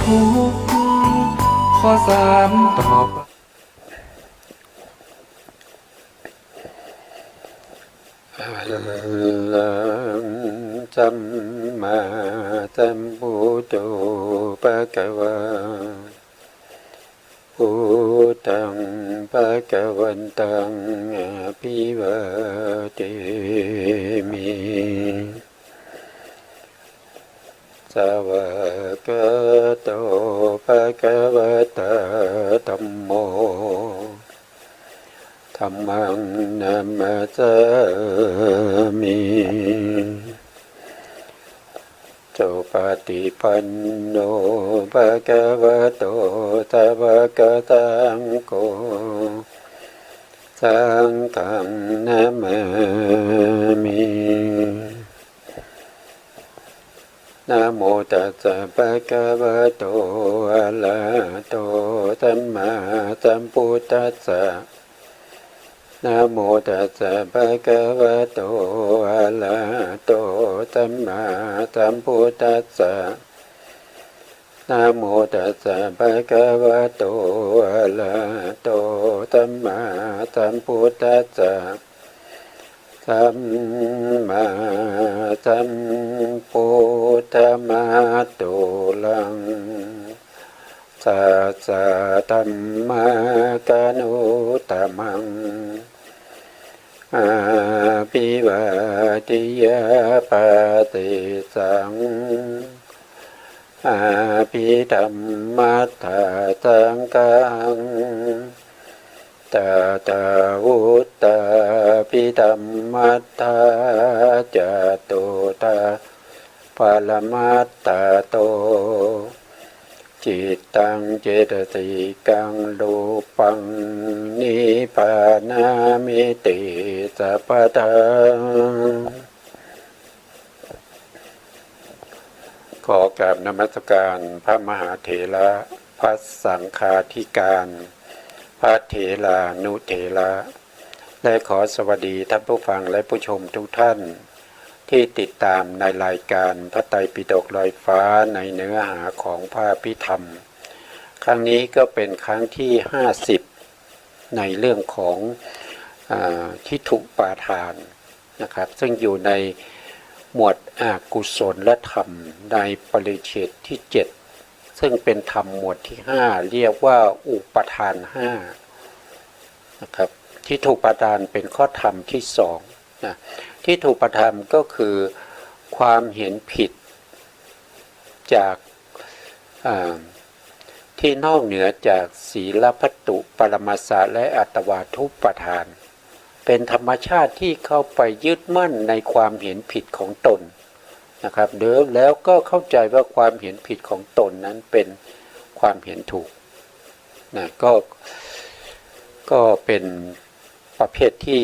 ทุกข์ข้อสามตอบอะระสัมมาสัมพุทโธภะคะวาพุทธังภะคะวันตังอะภิวาเทมิสวากขาโตภะคะวะตาธัมโมธัมมังนัมมัสสามิสุปฏิปันโนภะคะวะโตสาวกสังโฆสังฆังนะมามินะโมตัสสะภะคะวะโตอะระหะโตสัมมาสัมพุทธัสสะนะโมตัสสะภะคะวะโตอะระหะโตสัมมาสัมพุทธัสสะนะโมตัสสะภะคะวะโตอะระหะโตสัมมาสัมพุทธัสสะสัมมาสัมพุทธมาตุลังสัสสะธัมมกานุตตมังอาภิวาทิยาปาติสังอาภิธัมมัฏฐาสังฆังตถาวุตตาภิธัมมัฏฐาจตุตาปรมัตถาโตจิตตังเจตสิกังรูปังนิพพานามิติสัพพทังขอกราบนมัสการพระมหาเถระพระสังฆาธิการพระเถรานุเถระและขอสวัสดีท่านผู้ฟังและผู้ชมทุกท่านที่ติดตามในรายการพระไตรปิฎกลอยฟ้าในเนื้อหาของพระอภิธรรมครั้งนี้ก็เป็นครั้งที่50ในเรื่องของทิฏฐุปาทานนะครับซึ่งอยู่ในหมวดอกุศลและธรรมในปริเฉดที่7ซึ่งเป็นธรรมหมวดที่5เรียกว่าอุปทาน5นะครับทิฏฐุปาทานเป็นข้อธรรมที่2นะทิฏฐุปาทานก็คือความเห็นผิดจากที่นอกเหนือจากศีลพัตตุปรมัสสะและอัตวาทุปาทานเป็นธรรมชาติที่เข้าไปยึดมั่นในความเห็นผิดของตนนะครับเดิมแล้วก็เข้าใจว่าความเห็นผิดของตนนั้นเป็นความเห็นถูกนะก็เป็นประเภทที่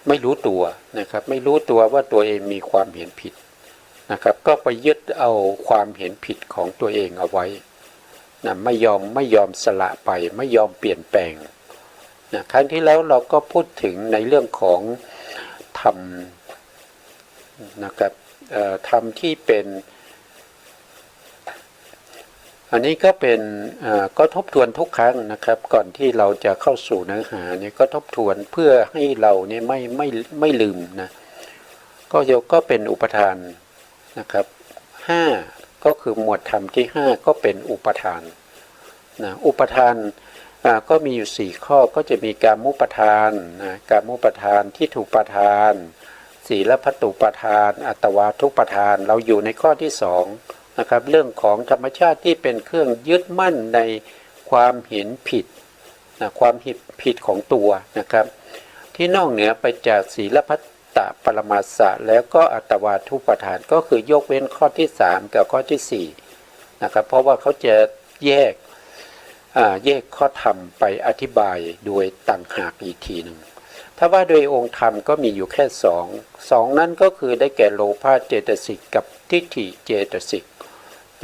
ไม่รู้ตัวนะครับไม่รู้ตัวว่าตัวเองมีความเห็นผิดนะครับก็ไปยึดเอาความเห็นผิดของตัวเองเอาไว้นะไม่ยอมสละไปไม่ยอมเปลี่ยนแปลงนะครั้งที่แล้วเราก็พูดถึงในเรื่องของธรรมนะครับธรรมที่เป็นอันนี้ก็เป็นก็ทบทวนทุกครั้งนะครับก่อนที่เราจะเข้าสู่เนื้อหาเนี่ยก็ทบทวนเพื่อให้เราเนี่ยไม่ลืมนะก็เป็นอุปทานนะครับ5ก็คือหมวดธรรมที่5ก็เป็นอุปทานนะอุปทานก็มีอยู่4ข้อก็จะมีกามุปทานนะกามุปทานทิฏฐุปาทานศีลพัตตุปาทานอัตวาทุปาทานเราอยู่ในข้อที่2นะครับเรื่องของธรรมชาติที่เป็นเครื่องยึดมั่นในความเห็นผิดนะความผิดของตัวนะครับที่นอกเหนือไปจากศีลพัตตปรมัสสะแล้วก็อัตวาทุปาทานก็คือยกเว้นข้อที่3กับข้อที่4นะครับเพราะว่าเขาจะแยกข้อธรรมไปอธิบายโดยต่างหากอีกทีหนึ่งถ้าว่าโดยองค์ธรรมก็มีอยู่แค่2นั้นก็คือได้แก่โลภะเจตสิกกับทิฏฐิเจตสิก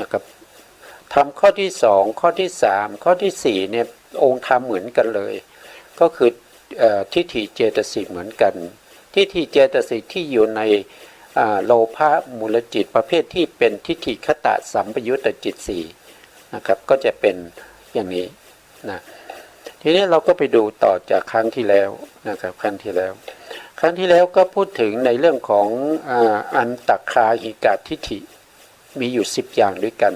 นะครับธรรมข้อที่2ข้อที่3ข้อที่4เนี่ยองค์ธรรมเหมือนกันเลยก็คือทิฏฐิเจตสิกเหมือนกันทิฏฐิเจตสิกที่อยู่ใน โลภะมูลจิตประเภทที่เป็นทิฏฐิคตะสัมปยุตตจิตสี่นะครับก็จะเป็นอย่างนี้นะทีนี้เราก็ไปดูต่อจากครั้งที่แล้วนะครับครั้งที่แล้วก็พูดถึงในเรื่องของอันตักคาหิกาทิฏฐิมีอยู่10อย่างด้วยกัน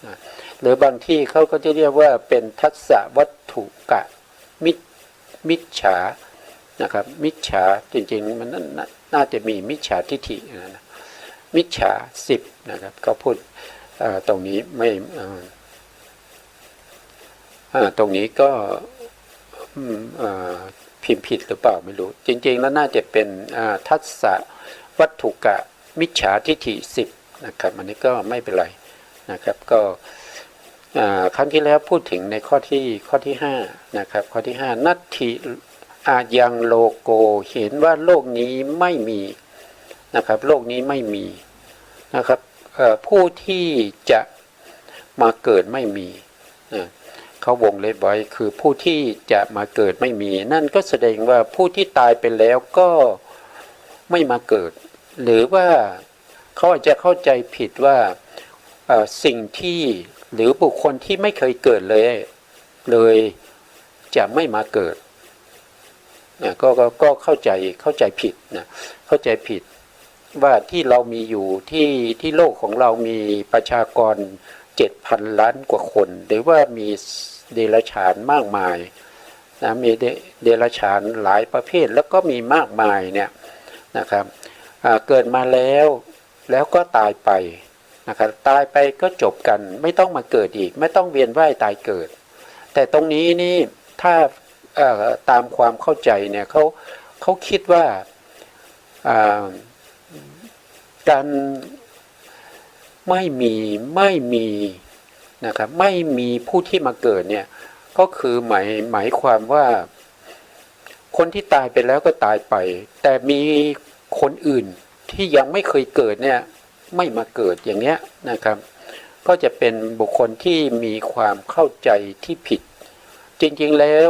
นะหรือบางที่เขาก็จะเรียกว่าเป็นทัสสะวัตถุกะมิจฉานะครับมิจฉาจริงๆมันน่าจะมีมิจฉาทิฏฐินะมิจฉา10นะครับเขาพูดตรงนี้ไม่ตรงนี้ก็พิมพ์ผิดหรือเปล่าไม่รู้จริงๆแล้วน่าจะเป็นทัสสะวัตถุกะมิจฉาทิฏฐิ10นะครับอันนี้ก็ไม่เป็นไรนะครับก็ครั้งที่แล้วพูดถึงในข้อที่5นะครับข้อที่5นัตถิอายังโลโกเห็นว่าโลกนี้ไม่มีนะครับโลกนี้ไม่มีนะครับผู้ที่จะมาเกิดไม่มีเขาวงเล็บไว้คือผู้ที่จะมาเกิดไม่มีนั่นก็แสดงว่าผู้ที่ตายไปแล้วก็ไม่มาเกิดหรือว่าเขาอาจจะเข้าใจผิดว่าสิ่งที่หรือบุคคลที่ไม่เคยเกิดเลยจะไม่มาเกิดนะก็เข้าใจผิดนะเข้าใจผิดว่าที่เรามีอยู่ที่โลกของเรามีประชากร7,000 ล้านกว่าคนหรือว่ามีเดรัจฉานมากมายนะมีเดรัจฉานหลายประเภทแล้วก็มีมากมายเนี่ยนะครับเกิดมาแล้วก็ตายไปนะครับตายไปก็จบกันไม่ต้องมาเกิดอีกไม่ต้องเวียนว่ายตายเกิดแต่ตรงนี้นี่ถ้าตามความเข้าใจเนี่ยเขาคิดว่าการไม่มีนะครับไม่มีผู้ที่มาเกิดเนี่ยก็คือหมายความว่าคนที่ตายไปแล้วก็ตายไปแต่มีคนอื่นที่ยังไม่เคยเกิดเนี่ยไม่มาเกิดอย่างเนี้ยนะครับก็จะเป็นบุคคลที่มีความเข้าใจที่ผิดจริงๆแล้ว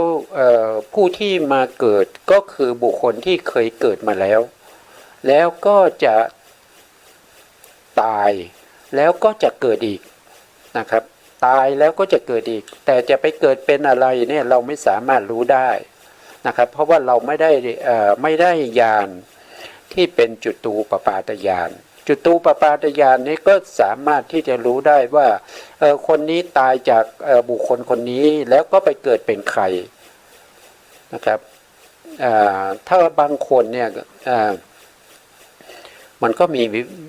ผู้ที่มาเกิดก็คือบุคคลที่เคยเกิดมาแล้วก็จะตายแล้วก็จะเกิดอีกนะครับตายแล้วก็จะเกิดอีกแต่จะไปเกิดเป็นอะไรเนี่ยเราไม่สามารถรู้ได้นะครับเพราะว่าเราไม่ได้ญาณที่เป็นจุตูปปาตญาณจุตูปปาตญาณนี้ก็สามารถที่จะรู้ได้ว่าคนนี้ตายจากบุคคลคนนี้แล้วก็ไปเกิดเป็นใครนะครับถ้าบางคนเนี่ยมันก็มี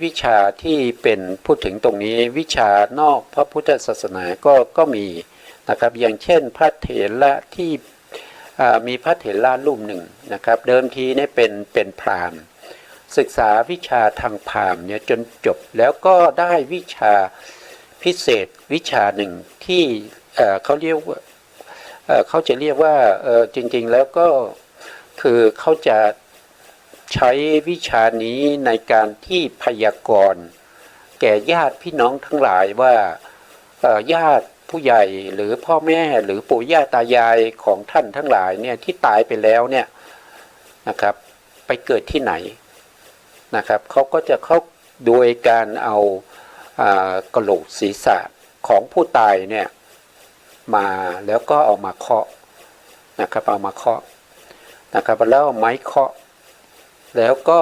วิชาที่เป็นพูดถึงตรงนี้วิชานอกพระพุทธศาสนาก็มีนะครับอย่างเช่นพระเถระที่มีพระเถระรูปหนึ่งนะครับเดิมทีเนี่ยเป็นพราหมณ์ศึกษาวิชาทางพราหมณ์เนี่ยจนจบแล้วก็ได้วิชาพิเศษวิชาหนึ่งที่เขาเรียกว่าเขาจะเรียกว่าจริงๆแล้วก็คือเขาจะใช้วิชานี้ในการที่พยากรณ์แก่ญาติพี่น้องทั้งหลายว่าญาติผู้ใหญ่หรือพ่อแม่หรือปู่ย่าตายายของท่านทั้งหลายเนี่ยที่ตายไปแล้วเนี่ยนะครับไปเกิดที่ไหนนะครับเขาก็จะเข้าโดยการเอากระโหลกศีรษะของผู้ตายเนี่ยมาแล้วก็เอามาเคาะนะครับเอามาเคาะนะครับแล้วไม้เคาะแล้วก็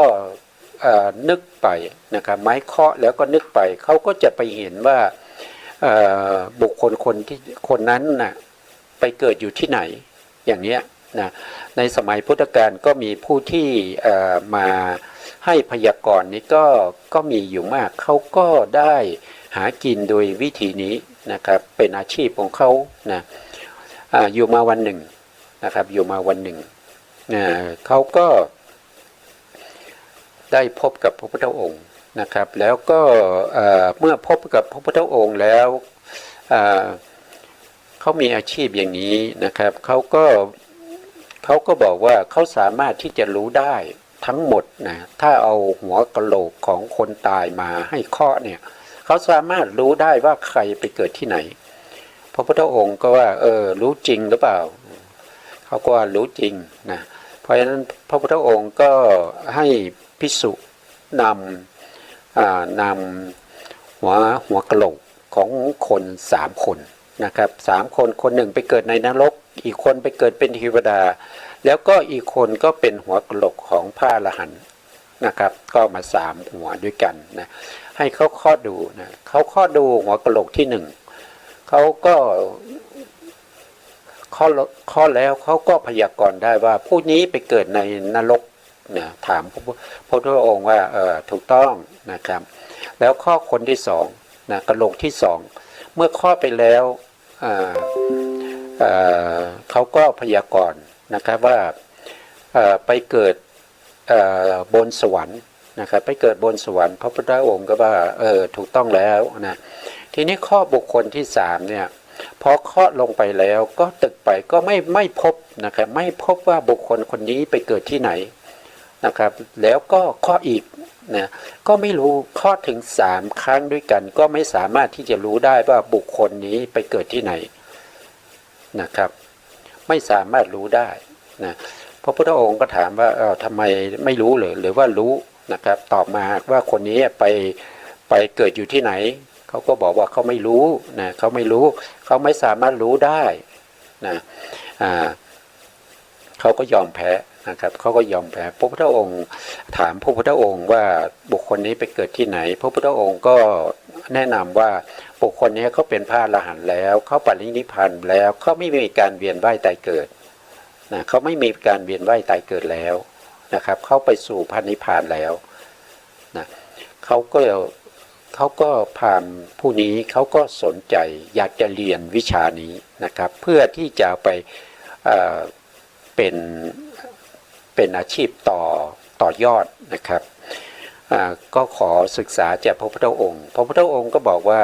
นึกไปนะครับไม้เคาะแล้วก็นึกไปเขาก็จะไปเห็นว่าบุคคลคนนั้นน่ะไปเกิดอยู่ที่ไหนอย่างเนี้ยนะในสมัยพุทธกาลก็มีผู้ที่มาให้พยากรณ์นี้ก็มีอยู่มากเขาก็ได้หากินโดยวิธีนี้นะครับเป็นอาชีพของเขานะอยู่มาวันหนึ่งนะครับอยู่มาวันหนึ่งเขาก็ได้พบกับพระพุทธองค์นะครับแล้วก็เมื่อพบกับพระพุทธองค์แล้วเขามีอาชีพอย่างนี้นะครับเขาก็บอกว่าเขาสามารถที่จะรู้ได้ทั้งหมดนะถ้าเอาหัวกะโหลกของคนตายมาให้เคาะเนี่ยเขาสามารถรู้ได้ว่าใครไปเกิดที่ไหนพระพุทธองค์ก็ว่ารู้จริงหรือเปล่าเขาก็ว่ารู้จริงนะเพราะฉะนั้นพระพุทธองค์ก็ให้ภิกษุ นนำหัวกะโหลกของคน3 คนนะครับ3 คนคนหนึ่งไปเกิดในนรกอีกคนไปเกิดเป็นเทวดาแล้วก็อีกคนก็เป็นหัวกะโหลกของพระอรหันต์นะครับก็มา3 หัวด้วยกันนะให้เขาข้อดูนะเขาข้อดูหัวกะโหลกที่1เขาก็ข้อแล้วเขาก็พยากรณ์ได้ว่าผู้นี้ไปเกิดในนรกนะถามพระพุทธองค์ว่าถูกต้องนะครับแล้วข้อคนที่2นะกะโหลกที่2เมื่อข้อไปแล้วเขาก็พยากรณ์นะครับว่าไปเกิดบนสวรรค์นะครับไปเกิดบนสวรรค์พระพุทธองค์ก็ว่าถูกต้องแล้วนะทีนี้ข้อบุคคลที่3เนี่ยพอเคาะลงไปแล้วก็ตึกไปก็ไม่พบนะครับไม่พบว่าบุคคลคนนี้ไปเกิดที่ไหนนะครับแล้วก็ข้ออีกนะก็ไม่รู้ข้อถึง3 ครั้งด้วยกันก็ไม่สามารถที่จะรู้ได้ว่าบุคคลนี้ไปเกิดที่ไหนนะครับไม่สามารถรู้ได้นะพระพุทธองค์ก็ถามว่าทำไมไม่รู้หรือว่ารู้นะครับตอบมาว่าคนนี้ไปเกิดอยู่ที่ไหนเขาก็บอกว่าเขาไม่รู้นะเขาไม่รู้เขาไม่สามารถรู้ได้นะเขาก็ยอมแพ้นะครับเขาก็ยอมแพ้พระพุทธองค์ถามพระพุทธองค์ว่าบุคคลนี้ไปเกิดที่ไหนพระพุทธองค์ก็แนะนำว่าบุคคลนี้เขาเป็นพระอรหันต์แล้วเขาปรินิพพานแล้วเขาไม่มีการเวียนว่ายตายเกิดนะเขาไม่มีการเวียนว่ายตายเกิดแล้วนะครับเขาไปสู่พระนิพพานแล้วนะเขาก็พามผู้นี้เขาก็สนใจอยากจะเรียนวิชานี้นะครับเพื่อที่จะไปเป็นอาชีพต่อยอดนะครับก็ขอศึกษาจากพระพุทธองค์พระพุทธองค์ก็บอกว่า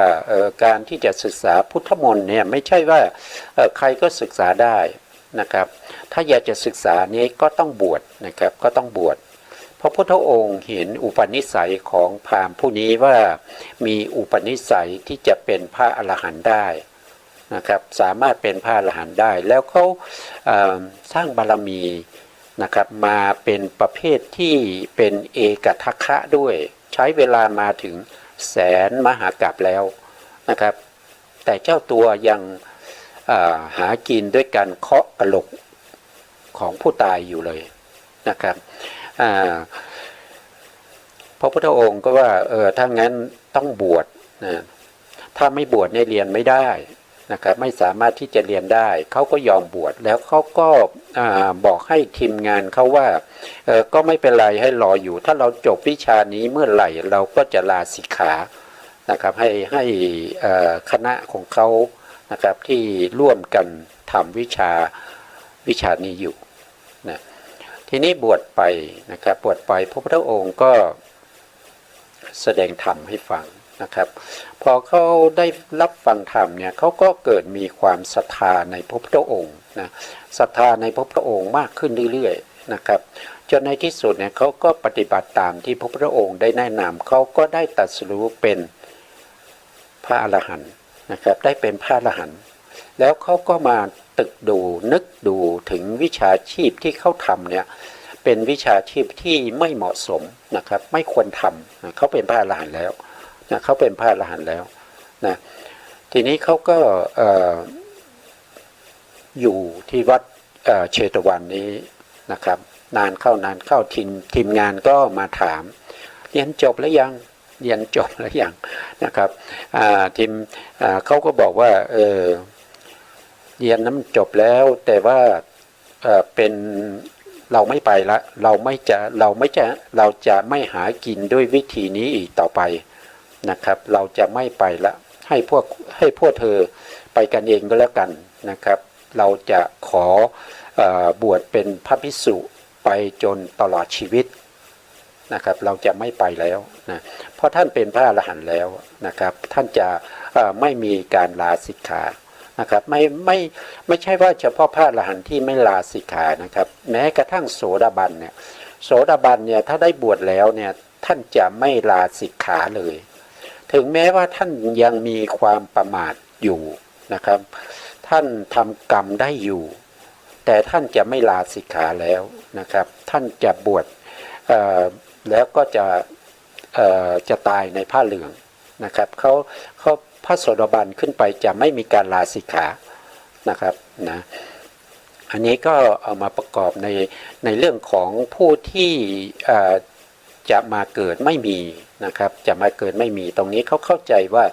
การที่จะศึกษาพุทธมนต์เนี่ยไม่ใช่ว่าใครก็ศึกษาได้นะครับถ้าอยากจะศึกษานี้ก็ต้องบวชนะครับก็ต้องบวชพระพุทธองค์เห็นอุปนิสัยของพราหมณ์ผู้นี้ว่ามีอุปนิสัยที่จะเป็นพระอรหันต์ได้นะครับสามารถเป็นพระอรหันต์ได้แล้วเขาสร้างบารมีนะครับมาเป็นประเภทที่เป็นเอกทัคคะด้วยใช้เวลามาถึง100,000 มหากัปแล้วนะครับแต่เจ้าตัวยังหากินด้วยการเคาะกะโหลกของผู้ตายอยู่เลยนะครับพระพุทธองค์ก็ว่าถ้างั้นต้องบวชนะถ้าไม่บวชเนี่ยเรียนไม่ได้นะครับไม่สามารถที่จะเรียนได้เขาก็ยอมบวชแล้วเขาก็บอกให้ทีมงานเขาว่าก็ไม่เป็นไรให้รออยู่ถ้าเราจบวิชานี้เมื่อไหร่เราก็จะลาสิกขานะครับให้คณะของเขานะครับที่ร่วมกันทำวิชานี้อยู่นะทีนี้บวชไปนะครับบวชไปพระพุทธองค์ก็แสดงธรรมให้ฟังนะครับพอเขาได้รับฟังธรรมเนี่ยเขาก็เกิดมีความศรัทธาในพระพุทธองค์นะศรัทธาในพระพุทธองค์มากขึ้นเรื่อยๆนะครับจนในที่สุดเนี่ยเขาก็ปฏิบัติตามที่พระพุทธองค์ได้แนะนำเขาก็ได้ตรัสรู้เป็นพระอรหันต์นะครับได้เป็นพระอรหันต์แล้วเขาก็มาตึกดูนึกดูถึงวิชาชีพที่เขาทำเนี่ยเป็นวิชาชีพที่ไม่เหมาะสมนะครับไม่ควรทำนะเขาเป็นพระอรหันต์แล้วนะเขาเป็นพระอรหันต์แล้วนะทีนี้เขาก็อยู่ที่วัดเชตวันนี้นะครับนานเข้าทีมงานก็มาถามเรียนจบแล้วยังเรียนจบแล้วยังนะครับทีมเขาก็บอกว่าเรียนน้ำจบแล้วแต่ว่าเป็นเราไม่ไปละเราจะไม่หากินด้วยวิธีนี้อีกต่อไปนะครับเราจะไม่ไปละให้พวกเธอไปกันเองก็แล้วกันนะครับเราจะขอบวชเป็นพระภิกษุไปจนตลอดชีวิตนะครับเราจะไม่ไปแล้วนะเพราะท่านเป็นพระอรหันต์แล้วนะครับท่านจะไม่มีการลาสิกขานะครับไม่ใช่ว่าเฉพาะพระอรหันต์ที่ไม่ลาสิกขานะครับแม้กระทั่งโสดาบันเนี่ยถ้าได้บวชแล้วเนี่ยท่านจะไม่ลาสิกขาเลยถึงแม้ว่าท่านยังมีความประมาทอยู่นะครับท่านทำกรรมได้อยู่แต่ท่านจะไม่ลาสิกขาแล้วนะครับท่านจะบวชแล้วก็จะ จะตายในผ้าเหลืองนะครับเขาพระโสดาบันขึ้นไปจะไม่มีการลาสิกขานะครับนะอันนี้ก็เอามาประกอบในเรื่องของผู้ที่จะมาเกิดไม่มีนะครับจะมาเกิดไม่มีตรงนี้เขาเข้าใจว่า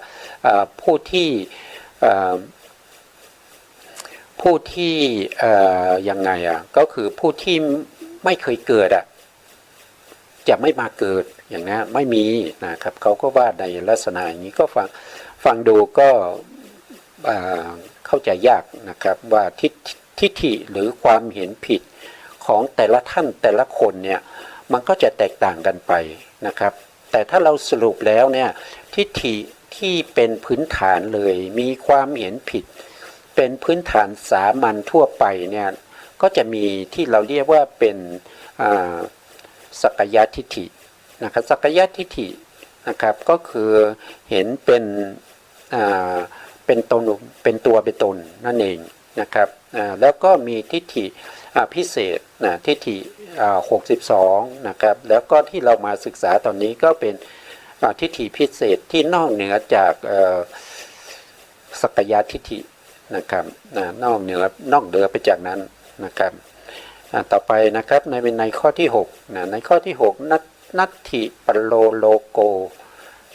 ผู้ที่ยังไงก็คือผู้ที่ไม่เคยเกิดจะไม่มาเกิดอย่างนี้ไม่มีนะครับเขาก็ว่าในลักษณะอย่างนี้ก็ฟังดูก็เข้าใจยากนะครับว่าทิฏฐิหรือความเห็นผิดของแต่ละท่านแต่ละคนเนี่ยมันก็จะแตกต่างกันไปนะครับแต่ถ้าเราสรุปแล้วเนี่ยทิฏฐิที่เป็นพื้นฐานเลยมีความเห็นผิดเป็นพื้นฐานสามัญทั่วไปเนี่ยก็จะมีที่เราเรียกว่าเป็นสักกายทิฏฐินะครับสักกายทิฏฐินะครับก็คือเห็นเป็นตนเป็นตัวเป็นตนนั่นเองนะครับแล้วก็มีทิฏฐิพิเศษทิฏฐิ62นะครับแล้วก็ที่เรามาศึกษาตอนนี้ก็เป็นทิฏฐิพิเศษที่นอกเหนือจากสักกายทิฏฐินะครับนอกเหนือไปจากนั้นนะครับต่อไปนะครับในข้อที่6ในข้อที่6นัตถิปโลโลโก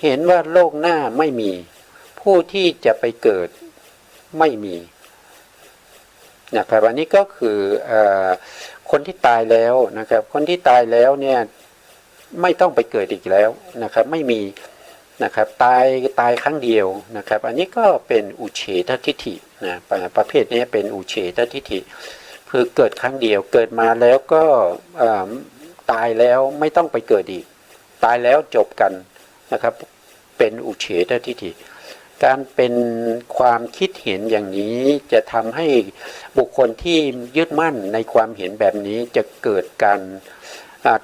เห็นว่าโลกหน้าไม่มีผู้ที่จะไปเกิดไม่มีนะครับอันนี้ก็คือคนที่ตายแล้วนะครับคนที่ตายแล้วเนี่ยไม่ต้องไปเกิดอีกแล้วนะครับไม่มีนะครับตายครั้งเดียวนะครับอันนี้ก็เป็นอุเฉททิฏฐินะประเภทนี้เป็นอุเฉททิฏฐิคือเกิดครั้งเดียวเกิดมาแล้วก็ตายแล้วไม่ต้องไปเกิดอีกตายแล้วจบกันนะครับเป็นอุเฉททิฏฐิการเป็นความคิดเห็นอย่างนี้จะทำให้บุคคลที่ยึดมั่นในความเห็นแบบนี้จะเกิดการ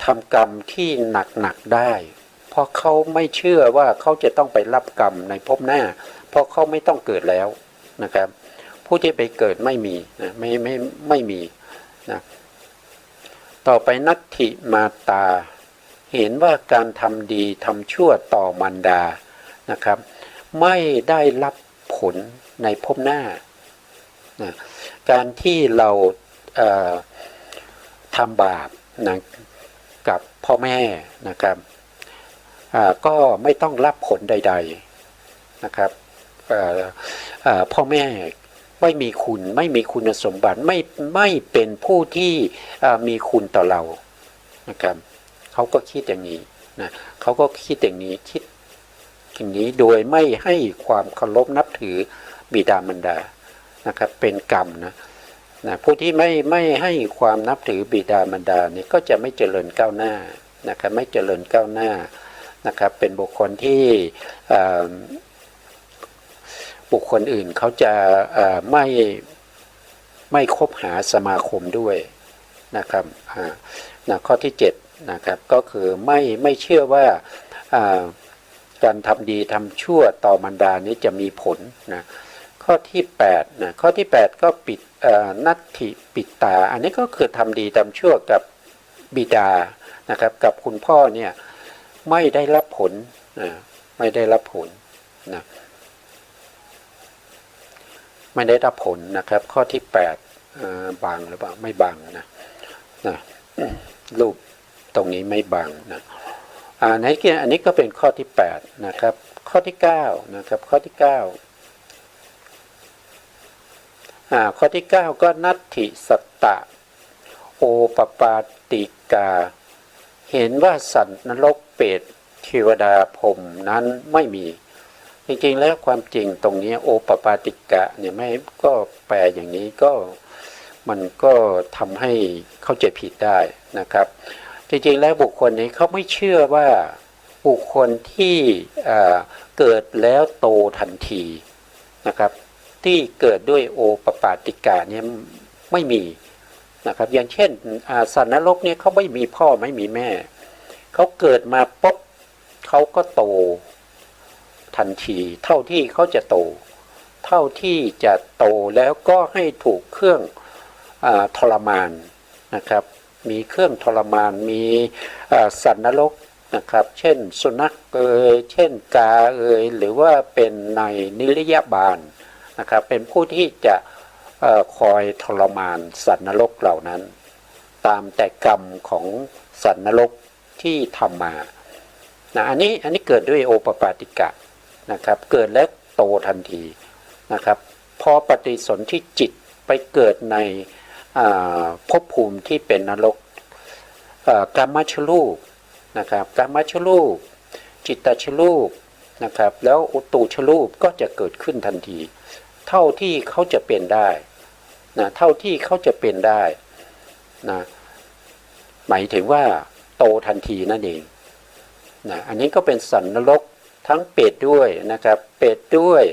ทำกรรมที่หนักได้เพราะเขาไม่เชื่อว่าเขาจะต้องไปรับกรรมในภพหน้าเพราะเขาไม่ต้องเกิดแล้วนะครับผู้ที่ไปเกิดไม่มีนะไม่มีนะต่อไปนัตถิมาตาเห็นว่าการทำดีทำชั่วต่อมารดานะครับไม่ได้รับผลในภพหน้านะการที่เราทำบาปนะกับพ่อแม่นะครับก็ไม่ต้องรับผลใดๆนะครับพ่อแม่ไม่มีคุณไม่มีคุณสมบัติไม่เป็นผู้ที่มีคุณต่อเรานะครับเขาก็คิดอย่างนี้นะเขาก็คิดอย่างนี้คิดอย่างนี้โดยไม่ให้ความเคารพนับถือบิดามารดานะครับเป็นกรรมนะผู้ที่ไม่ให้ความนับถือบิดามารดาเนี่ยก็จะไม่เจริญก้าวหน้านะครับไม่เจริญก้าวหน้านะครับเป็นบุคคลที่บุคคลอื่นเขาจะไม่คบหาสมาคมด้วยนะครับข้อที่7นะครับก็คือไม่เชื่อว่าการทำดีทำชั่วต่อมารดานี้จะมีผลนะข้อที่8นะข้อที่8ก็ปิดนัตถิปิตาอันนี้ก็คือทำดีทำชั่วกับบิดานะครับกับคุณพ่อเนี่ยไม่ได้รับผลไม่ได้รับผลนะไม่ได้รับผลนะครับข้อที่8บังหรือเปล่าไม่บังนะรูปตรงนี้ไม่บังนะในอันนี้ก็เป็นข้อที่8นะครับข้อที่9นะครับข้อที่9ข้อที่9ก็นัตถิสัตตะโอปปาติกาเห็นว่าสัตว์นรกเปรตเทวดาพรหมนั้นไม่มีจริงๆแล้วความจริงตรงนี้โอปปาติกะเนี่ยไม่ก็แปลอย่างนี้ก็มันก็ทำให้เข้าใจผิดได้นะครับจริงๆแล้วบุคคลนี้เขาไม่เชื่อว่าบุคคลที่เกิดแล้วโตทันทีนะครับที่เกิดด้วยโอปปาติกะเนี่ยไม่มีนะครับอย่างเช่นสัตว์นรกเนี่ยเขาไม่มีพ่อไม่มีแม่เขาเกิดมาปุ๊บเขาก็โตทันทีเท่าที่เขาจะโตเท่าที่จะโตแล้วก็ให้ถูกเครื่องทรมานนะครับมีเครื่องทรมานมีสัตว์นรก นะครับเช่นสุนัขเช่นกาหรือว่าเป็นในนิรยาบาลนะครับเป็นผู้ที่จะคอยทรมานสัตว์นรกเหล่านั้นตามแต่กรรมของสัตว์นรกที่ทำมานะอันนี้เกิดด้วยโอปปาติกะนะครับเกิดแล้วโตทันทีนะครับพอปฏิสนธิจิตไปเกิดในภพภูมิที่เป็นนรกกามชรูปนะครับกามชรูปจิตตชรูปนะครับแล้วอุตูชรูปก็จะเกิดขึ้นทันทีเท่าที่เขาจะเป็นได้นะเท่าที่เขาจะเป็นได้นะหมายถึงว่าโตทันทีนั่นเองนะอันนี้ก็เป็นสัตว์นรกทั้งเปรตด้วยนะครับเปรตด้วย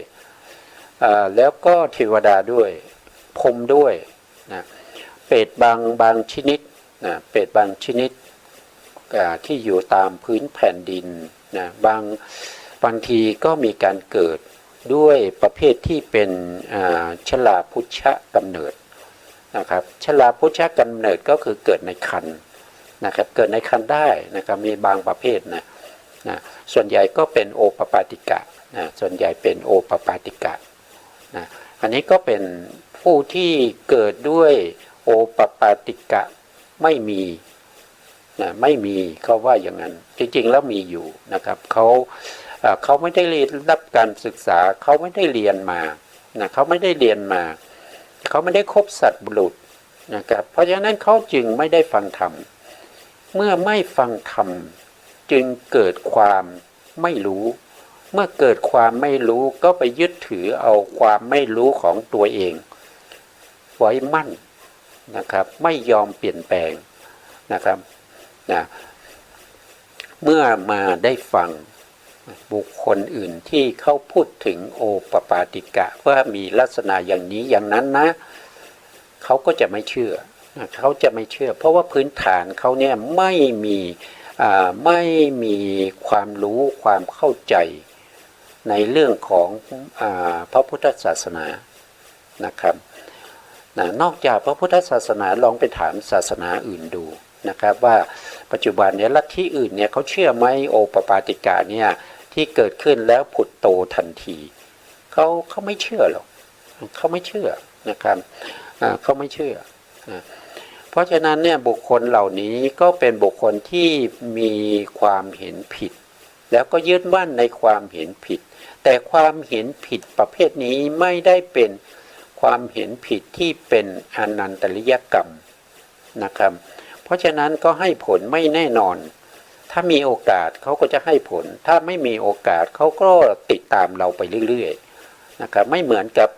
แล้วก็เทวดาด้วยพรหมด้วยนะเปรตบางชนิดนะเปรตบางชนิดที่อยู่ตามพื้นแผ่นดินนะบางทีก็มีการเกิดด้วยประเภทที่เป็นชลาพุชชะกำเนิดนะครับชลาพุชชะกำเนิดก็คือเกิดในครรภ์นะครับเกิดในครรภ์ได้นะครับมีบางประเภทนะส่วนใหญ่ก็เป็นโอปปาติกะนะส่วนใหญ่เป็นโอปปาติกะนะอันนี้ก็เป็นผู้ที่เกิดด้วยโอปปาติกะไม่มีนะไม่มีเขาว่าอย่างนั้นจริงๆแล้วมีอยู่นะครับเขาไม่ได้เรียนรับการศึกษาเขาไม่ได้เรียนมานะเขาไม่ได้เรียนมาเขาไม่ได้คบสัตว์บุรุษนะครับเพราะฉะนั้นเขาจึงไม่ได้ฟังธรรมเมื่อไม่ฟังธรรมจึงเกิดความไม่รู้เมื่อเกิดความไม่รู้ก็ไปยึดถือเอาความไม่รู้ของตัวเองไว้มั่นนะครับไม่ยอมเปลี่ยนแปลงนะครับนะเมื่อมาได้ฟังบุคคลอื่นที่เขาพูดถึงโอปปาติกะว่ามีลักษณะอย่างนี้อย่างนั้นนะเขาก็จะไม่เชื่อเขาจะไม่เชื่อเพราะว่าพื้นฐานเขาเนี่ยไม่มีความรู้ความเข้าใจในเรื่องของพระพุทธศาสนานะครับนอกจากพระพุทธศาสนาลองไปถามศาสนาอื่นดูนะครับว่าปัจจุบันเนี่ยลัทธิอื่นเนี่ยเขาเชื่อไหมโอปปาติกะเนี่ยที่เกิดขึ้นแล้วผุดโตทันทีเขาไม่เชื่อหรอกเขาไม่เชื่อนะครับเขาไม่เชื่อเพราะฉะนั้นเนี่ยบุคคลเหล่านี้ก็เป็นบุคคลที่มีความเห็นผิดแล้วก็ยึดมั่นในความเห็นผิดแต่ความเห็นผิดประเภทนี้ไม่ได้เป็นความเห็นผิดที่เป็นอนันตริยกรรมนะครับเพราะฉะนั้นก็ให้ผลไม่แน่นอนถ้ามีโอกาสเขาก็จะให้ผลถ้าไม่มีโอกาสเขาก็ติดตามเราไปเรื่อยๆนะครับไม่เหมือนกับ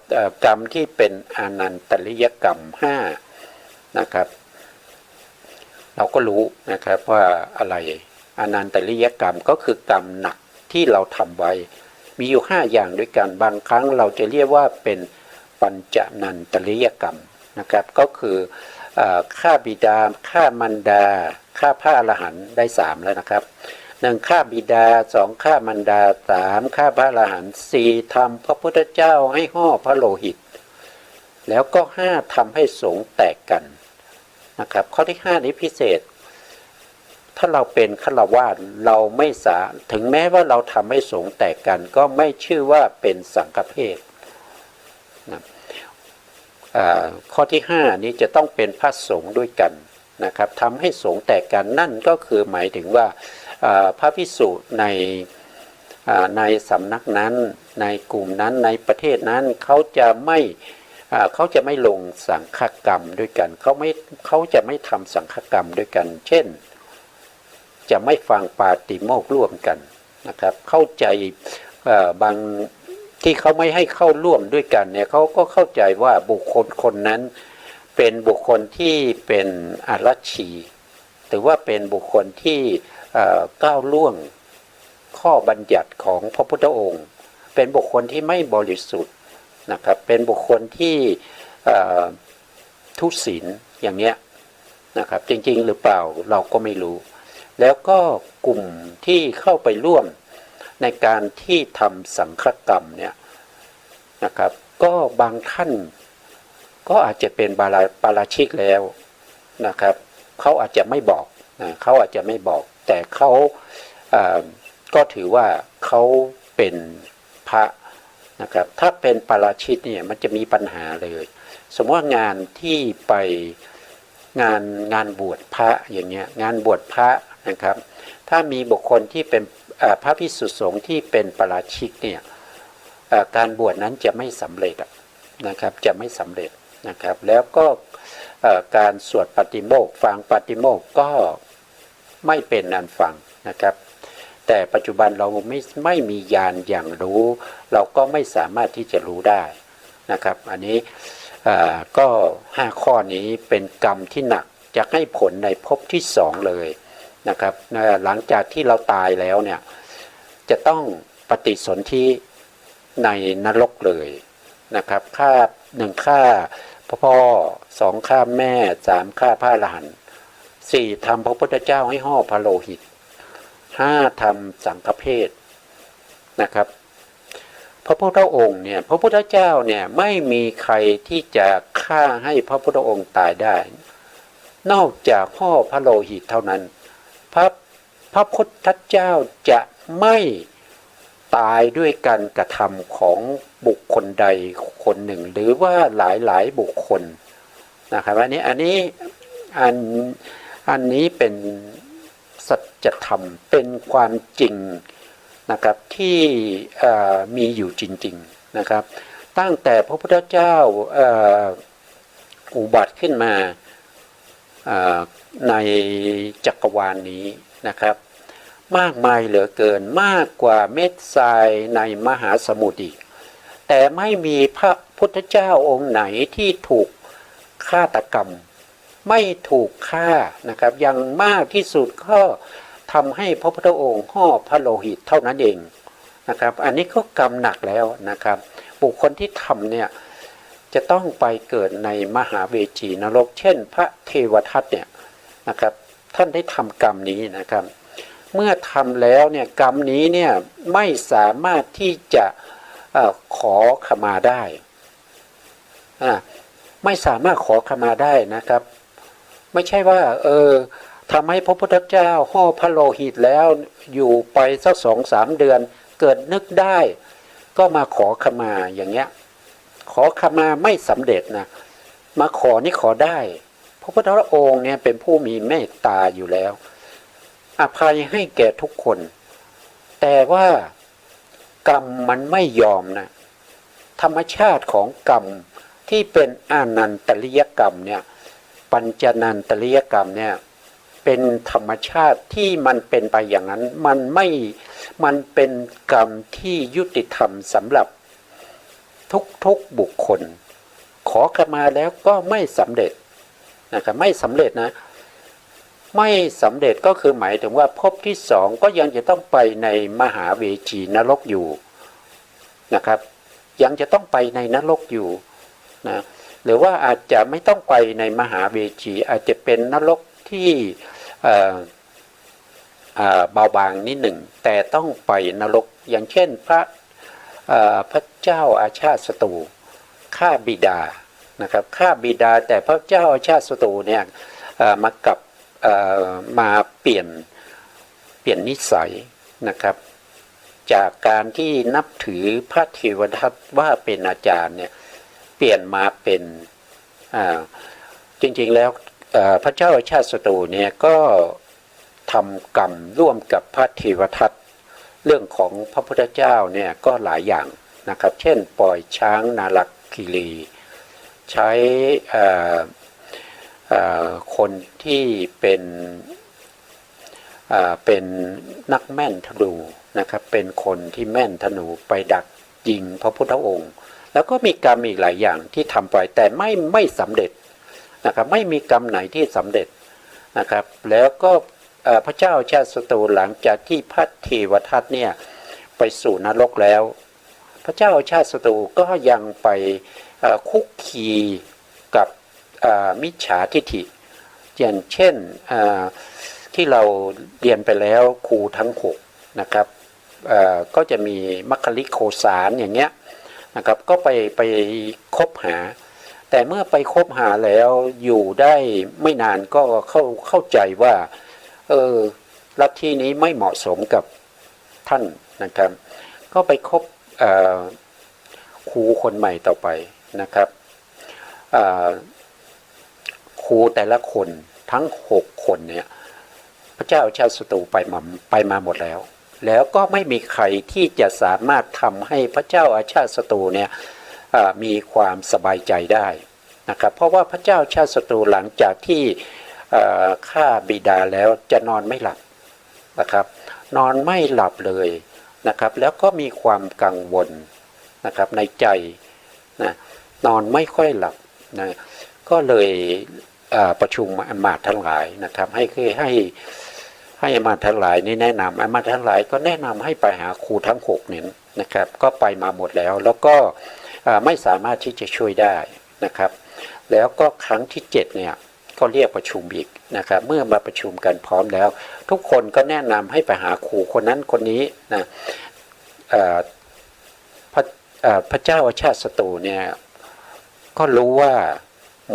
กรรมที่เป็นอนันตริยกรรม5นะครับเราก็รู้นะครับว่าอะไรอนันตริยกรรมก็คือกรรมหนักที่เราทำไว้มีอยู่5อย่างด้วยกันบางครั้งเราจะเรียกว่าเป็นปัญจนันตริยกรรมนะครับก็คือฆ่าบิดาฆ่ามารดาฆ่าพระอรหันต์ได้3แล้วนะครับ1ฆ่าบิดา2ฆ่ามารดา3ฆ่าพระอรหันต์4ทำพระพุทธเจ้าให้ห่อพระโลหิตแล้วก็5ทำให้สงฆ์แตกกันนะครับข้อที่5นี้พิเศษถ้าเราเป็นฆราวาสเราไม่ถึงแม้ว่าเราทำให้สงฆ์แตกกันก็ไม่ชื่อว่าเป็นสังฆเพศนะข้อที่5นี้จะต้องเป็นพระสงฆ์ด้วยกันนะครับทำให้สงฆ์แตกกันนั่นก็คือหมายถึงว่าพระภิกษุในสำนักนั้นในกลุ่มนั้นในประเทศนั้นเขาจะไม่ลงสังฆกรรมด้วยกันเขาจะไม่ทำสังฆกรรมด้วยกันเช่นจะไม่ฟังปาติโมกข์ร่วมกันนะครับเข้าใจบางที่เขาไม่ให้เข้าร่วมด้วยกันเนี่ยเขาก็เข้าใจว่าบุคคลคนนั้นเป็นบุคคลที่เป็นอรัชชีหรือว่าเป็นบุคคลที่ก้าวล่วงข้อบัญญัติของพระพุทธองค์เป็นบุคคลที่ไม่บริสุทธิ์นะครับเป็นบุคคลที่ทุศีลอย่างเนี้ยนะครับจริงๆหรือเปล่าเราก็ไม่รู้แล้วก็กลุ่มที่เข้าไปร่วมในการที่ทำสังฆกรรมเนี่ยนะครับก็บางท่านก็อาจจะเป็นปาราชิกแล้วนะครับเขาอาจจะไม่บอกเขาอาจจะไม่บอกแต่เขา ก็ถือว่าเขาเป็นพระนะครับถ้าเป็นปาราชิกเนี่ยมันจะมีปัญหาเลยสมมติว่างานที่ไปงานบวชพระอย่างเงี้ยงานบวชพระนะครับถ้ามีบุคคลที่เป็นพระภิกษุสงฆ์ที่เป็นปาราชิกเนี่ยการบวชนั้นจะไม่สำเร็จนะครับจะไม่สำเร็จนะครับแล้วก็การสวดปาฏิโมกข์ฟังปาฏิโมกข์ก็ไม่เป็นอันฟังนะครับแต่ปัจจุบันเราไม่มีญาณอย่างรู้เราก็ไม่สามารถที่จะรู้ได้นะครับอันนี้ก็5ข้อนี้เป็นกรรมที่หนักจะให้ผลในภพที่2เลยนะครับหลังจากที่เราตายแล้วเนี่ยจะต้องปฏิสนธิในนรกเลยนะครับฆ่า1ฆ่าพ่อ2ฆ่าแม่3ฆ่าพระอรหันต์4ทำพระพุทธเจ้าให้ห่อพระโลหิต5ทำสังฆเพศนะครับพระพุทธองค์เนี่ยพระพุทธเจ้าเนี่ยไม่มีใครที่จะฆ่าให้พระพุทธองค์ตายได้นอกจากห่อพระโลหิตเท่านั้นพระพุทธเจ้าจะไม่ตายด้วยการกระทำของบุคคลใดคนหนึ่งหรือว่าหลายบุคคลนะครับอันนี้เป็นสัจธรรมเป็นความจริงนะครับที่มีอยู่จริงๆนะครับตั้งแต่พระพุทธเจ้าอุบัติขึ้นมาในจักรวาลนี้นะครับมากมายเหลือเกินมากกว่าเม็ดทรายในมหาสมุทรอีกแต่ไม่มีพระพุทธเจ้าองค์ไหนที่ถูกฆาตกรรมไม่ถูกฆ่านะครับอย่างมากที่สุดก็ทำให้พระพุทธองค์ห่อพระโลหิตเท่านั้นเองนะครับอันนี้ก็กรรมหนักแล้วนะครับบุคคลที่ทำเนี่ยจะต้องไปเกิดในมหาเวจีนรกเช่นพระเทวทัตเนี่ยนะครับท่านได้ทำกรรมนี้นะครับเมื่อทำแล้วเนี่ยกรรมนี้เนี่ยไม่สามารถที่จะขอขมาได้ไม่สามารถขอขมาได้นะครับไม่ใช่ว่าทำให้พระพุทธเจ้าห่อพระโลหิตแล้วอยู่ไปสัก2-3 เดือนเกิดนึกได้ก็มาขอขมาอย่างเงี้ยขอขมาไม่สำเร็จนะมาขอนี่ขอได้พระพุทธองค์เนี่ยเป็นผู้มีเมตตาอยู่แล้วอภัยให้แก่ทุกคนแต่ว่ากรรมมันไม่ยอมนะธรรมชาติของกรรมที่เป็นอานันตริยกรรมเนี่ยปัญจนันตริยกรรมเนี่ยเป็นธรรมชาติที่มันเป็นไปอย่างนั้นมันเป็นกรรมที่ยุติธรรมสำหรับทุกบุคคลขอขมาแล้วก็ไม่สำเร็จนะครับไม่สำเร็จนะไม่สำเร็จก็คือหมายถึงว่าภพที่2ก็ยังจะต้องไปในมหาเวจีนรกอยู่นะครับยังจะต้องไปในนรกอยู่นะหรือว่าอาจจะไม่ต้องไปในมหาเวจีอาจจะเป็นนรกที่เบาบางนิดหนึ่งแต่ต้องไปนรกอย่างเช่นพระเจ้าอาชาติศัตรูฆ่าบิดานะครับฆ่าบิดาแต่พระเจ้าอาชาติศัตรูเนี่ยมาเปลี่ยนนิสัยนะครับจากการที่นับถือพระเทวทัตว่าเป็นอาจารย์เนี่ยเปลี่ยนมาเป็นจริงๆแล้วพระเจ้าอาชาติศัตรูเนี่ยก็ทำกรรมร่วมกับพระเทวทัตเรื่องของพระพุทธเจ้าเนี่ยก็หลายอย่างนะครับเช่นปล่อยช้างนาลักคีรีใช้คนที่เป็นนักแม่นธนูนะครับเป็นคนที่แม่นธนูไปดักยิงพระพุทธองค์แล้วก็มีกรรมอีกหลายอย่างที่ทำไปแต่ไม่สำเร็จนะครับไม่มีกรรมไหนที่สำเร็จนะครับแล้วก็พระเจ้าชาติศัตรูหลังจากที่พระเทวทัตเนี่ยไปสู่นรกแล้วพระเจ้าชาติศัตรูก็ยังไปคุกคีกับมิจฉาทิฏฐิอย่างเช่นที่เราเรียนไปแล้วครูทั้ง6นะครับก็จะมีมัคคิริโคสารอย่างเงี้ยนะครับก็ไปคบหาแต่เมื่อไปคบหาแล้วอยู่ได้ไม่นานก็เข้าใจว่า ลัทธินี้ไม่เหมาะสมกับท่านนะครับก็ไปคบครูคนใหม่ต่อไปนะครับครูแต่ละคนทั้ง6 คนเนี่ยพระเจ้าชาติศัตรูไปมาหมดแล้วแล้วก็ไม่มีใครที่จะสามารถทำให้พระเจ้าอาชาติศัตรูเนี่ยมีความสบายใจได้นะครับเพราะว่าพระเจ้าชาติศัตรูหลังจากที่ฆ่าบิดาแล้วจะนอนไม่หลับนะครับนอนไม่หลับเลยนะครับแล้วก็มีความกังวลนะครับในใจนะนอนไม่ค่อยหลับนะก็เลยประชุมอมาตย์ทั้งหลายนะครับให้อมาตย์ทั้งหลายนี่แนะนำอมาตย์ทั้งหลายก็แนะนำให้ไปหาครูทั้ง6เนี่ยนะครับก็ไปมาหมดแล้วแล้วก็ไม่สามารถที่จะช่วยได้นะครับแล้วก็ครั้งที่7เนี่ยก็เรียกประชุมอีกนะครับเมื่อมาประชุมกันพร้อมแล้วทุกคนก็แนะนำให้ไปหาครูคนนั้นคนนี้นะพระเจ้าอาชาติศัตรูเนี่ยก็รู้ว่าห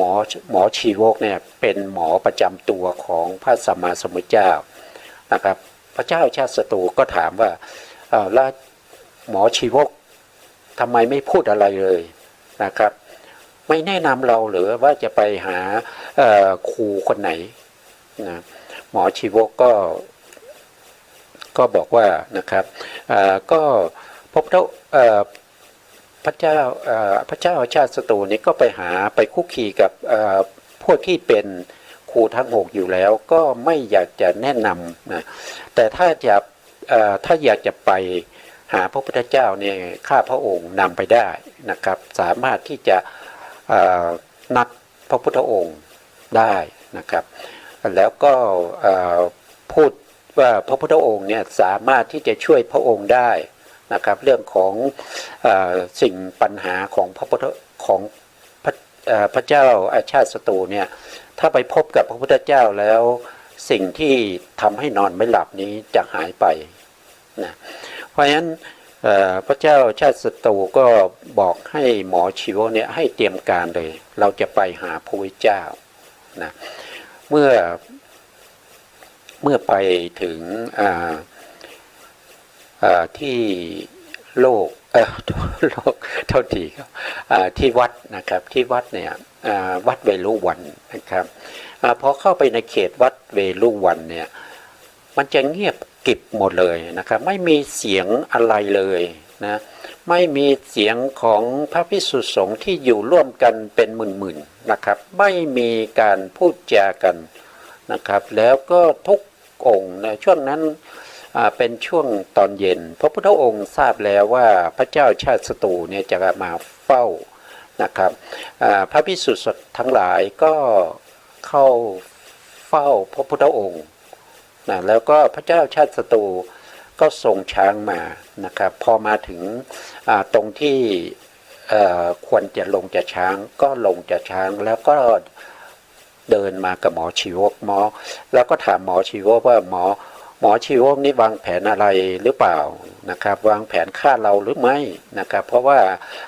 มอชีวกเนี่ยเป็นหมอประจำตัวของพระสัมมาสัมพุทธเจ้านะครับพระเจ้าอาชาติศัตรูก็ถามว่าแล้วหมอชีวกทำไมไม่พูดอะไรเลยนะครับไม่แนะนำเราหรือว่าจะไปหาครูคนไหนนะหมอชีวกก็บอกว่านะครับก็พระเจ้าอาชาติศัตรูนี้ก็ไปคุกคีกับพวกที่เป็นครูทั้ง6อยู่แล้วก็ไม่อยากจะแนะนำนะแต่ถ้าอยากจะไปหาพระพุทธเจ้าเนี่ยข้าพระองค์นำไปได้นะครับสามารถที่จะนัดพระพุทธองค์ได้นะครับแล้วก็พูดว่าพระพุทธองค์เนี่ยสามารถที่จะช่วยพระองค์ได้นะครับเรื่องของสิ่งปัญหาของพระเจ้าอาชาติศัตรูเนี่ยถ้าไปพบกับพระพุทธเจ้าแล้วสิ่งที่ทำให้นอนไม่หลับนี้จะหายไปนะเพราะฉะนั้นพระเจ้าชาติศัตรูก็บอกให้หมอชีวกเนี่ยให้เตรียมการเลยเราจะไปหาพระพุทธเจ้านะเมื่อไปถึงที่โลกเท่าทีครับที่วัดนะครับที่วัดเนี่ยวัดเวลุวันนะครับพอเข้าไปในเขตวัดเวลุวันเนี่ยมันจะเงียบกริบหมดเลยนะครับไม่มีเสียงอะไรเลยนะไม่มีเสียงของพระภิกษุสงฆ์ที่อยู่ร่วมกันเป็นหมื่นๆนะครับไม่มีการพูดจากันนะครับแล้วก็ทุกองค์ในช่วงนั้นเป็นช่วงตอนเย็นพระพุทธองค์ทราบแล้วว่าพระเจ้าชาติศัตรูเนี่ยจะมาเฝ้านะครับพระภิกษุทั้งหลายก็เข้าเฝ้าพระพุทธองค์นะแล้วก็พระเจ้าชาติศัตรูก็ส่งช้างมานะครับพอมาถึงตรงที่ควรจะลงจากช้างก็ลงจากช้างแล้วก็เดินมากับหมอชีวกแล้วก็ถามหมอชีวกว่าหมอชีวกนี่วางแผนอะไรหรือเปล่านะครับวางแผนฆ่าเราหรือไม่นะครับเพราะว่า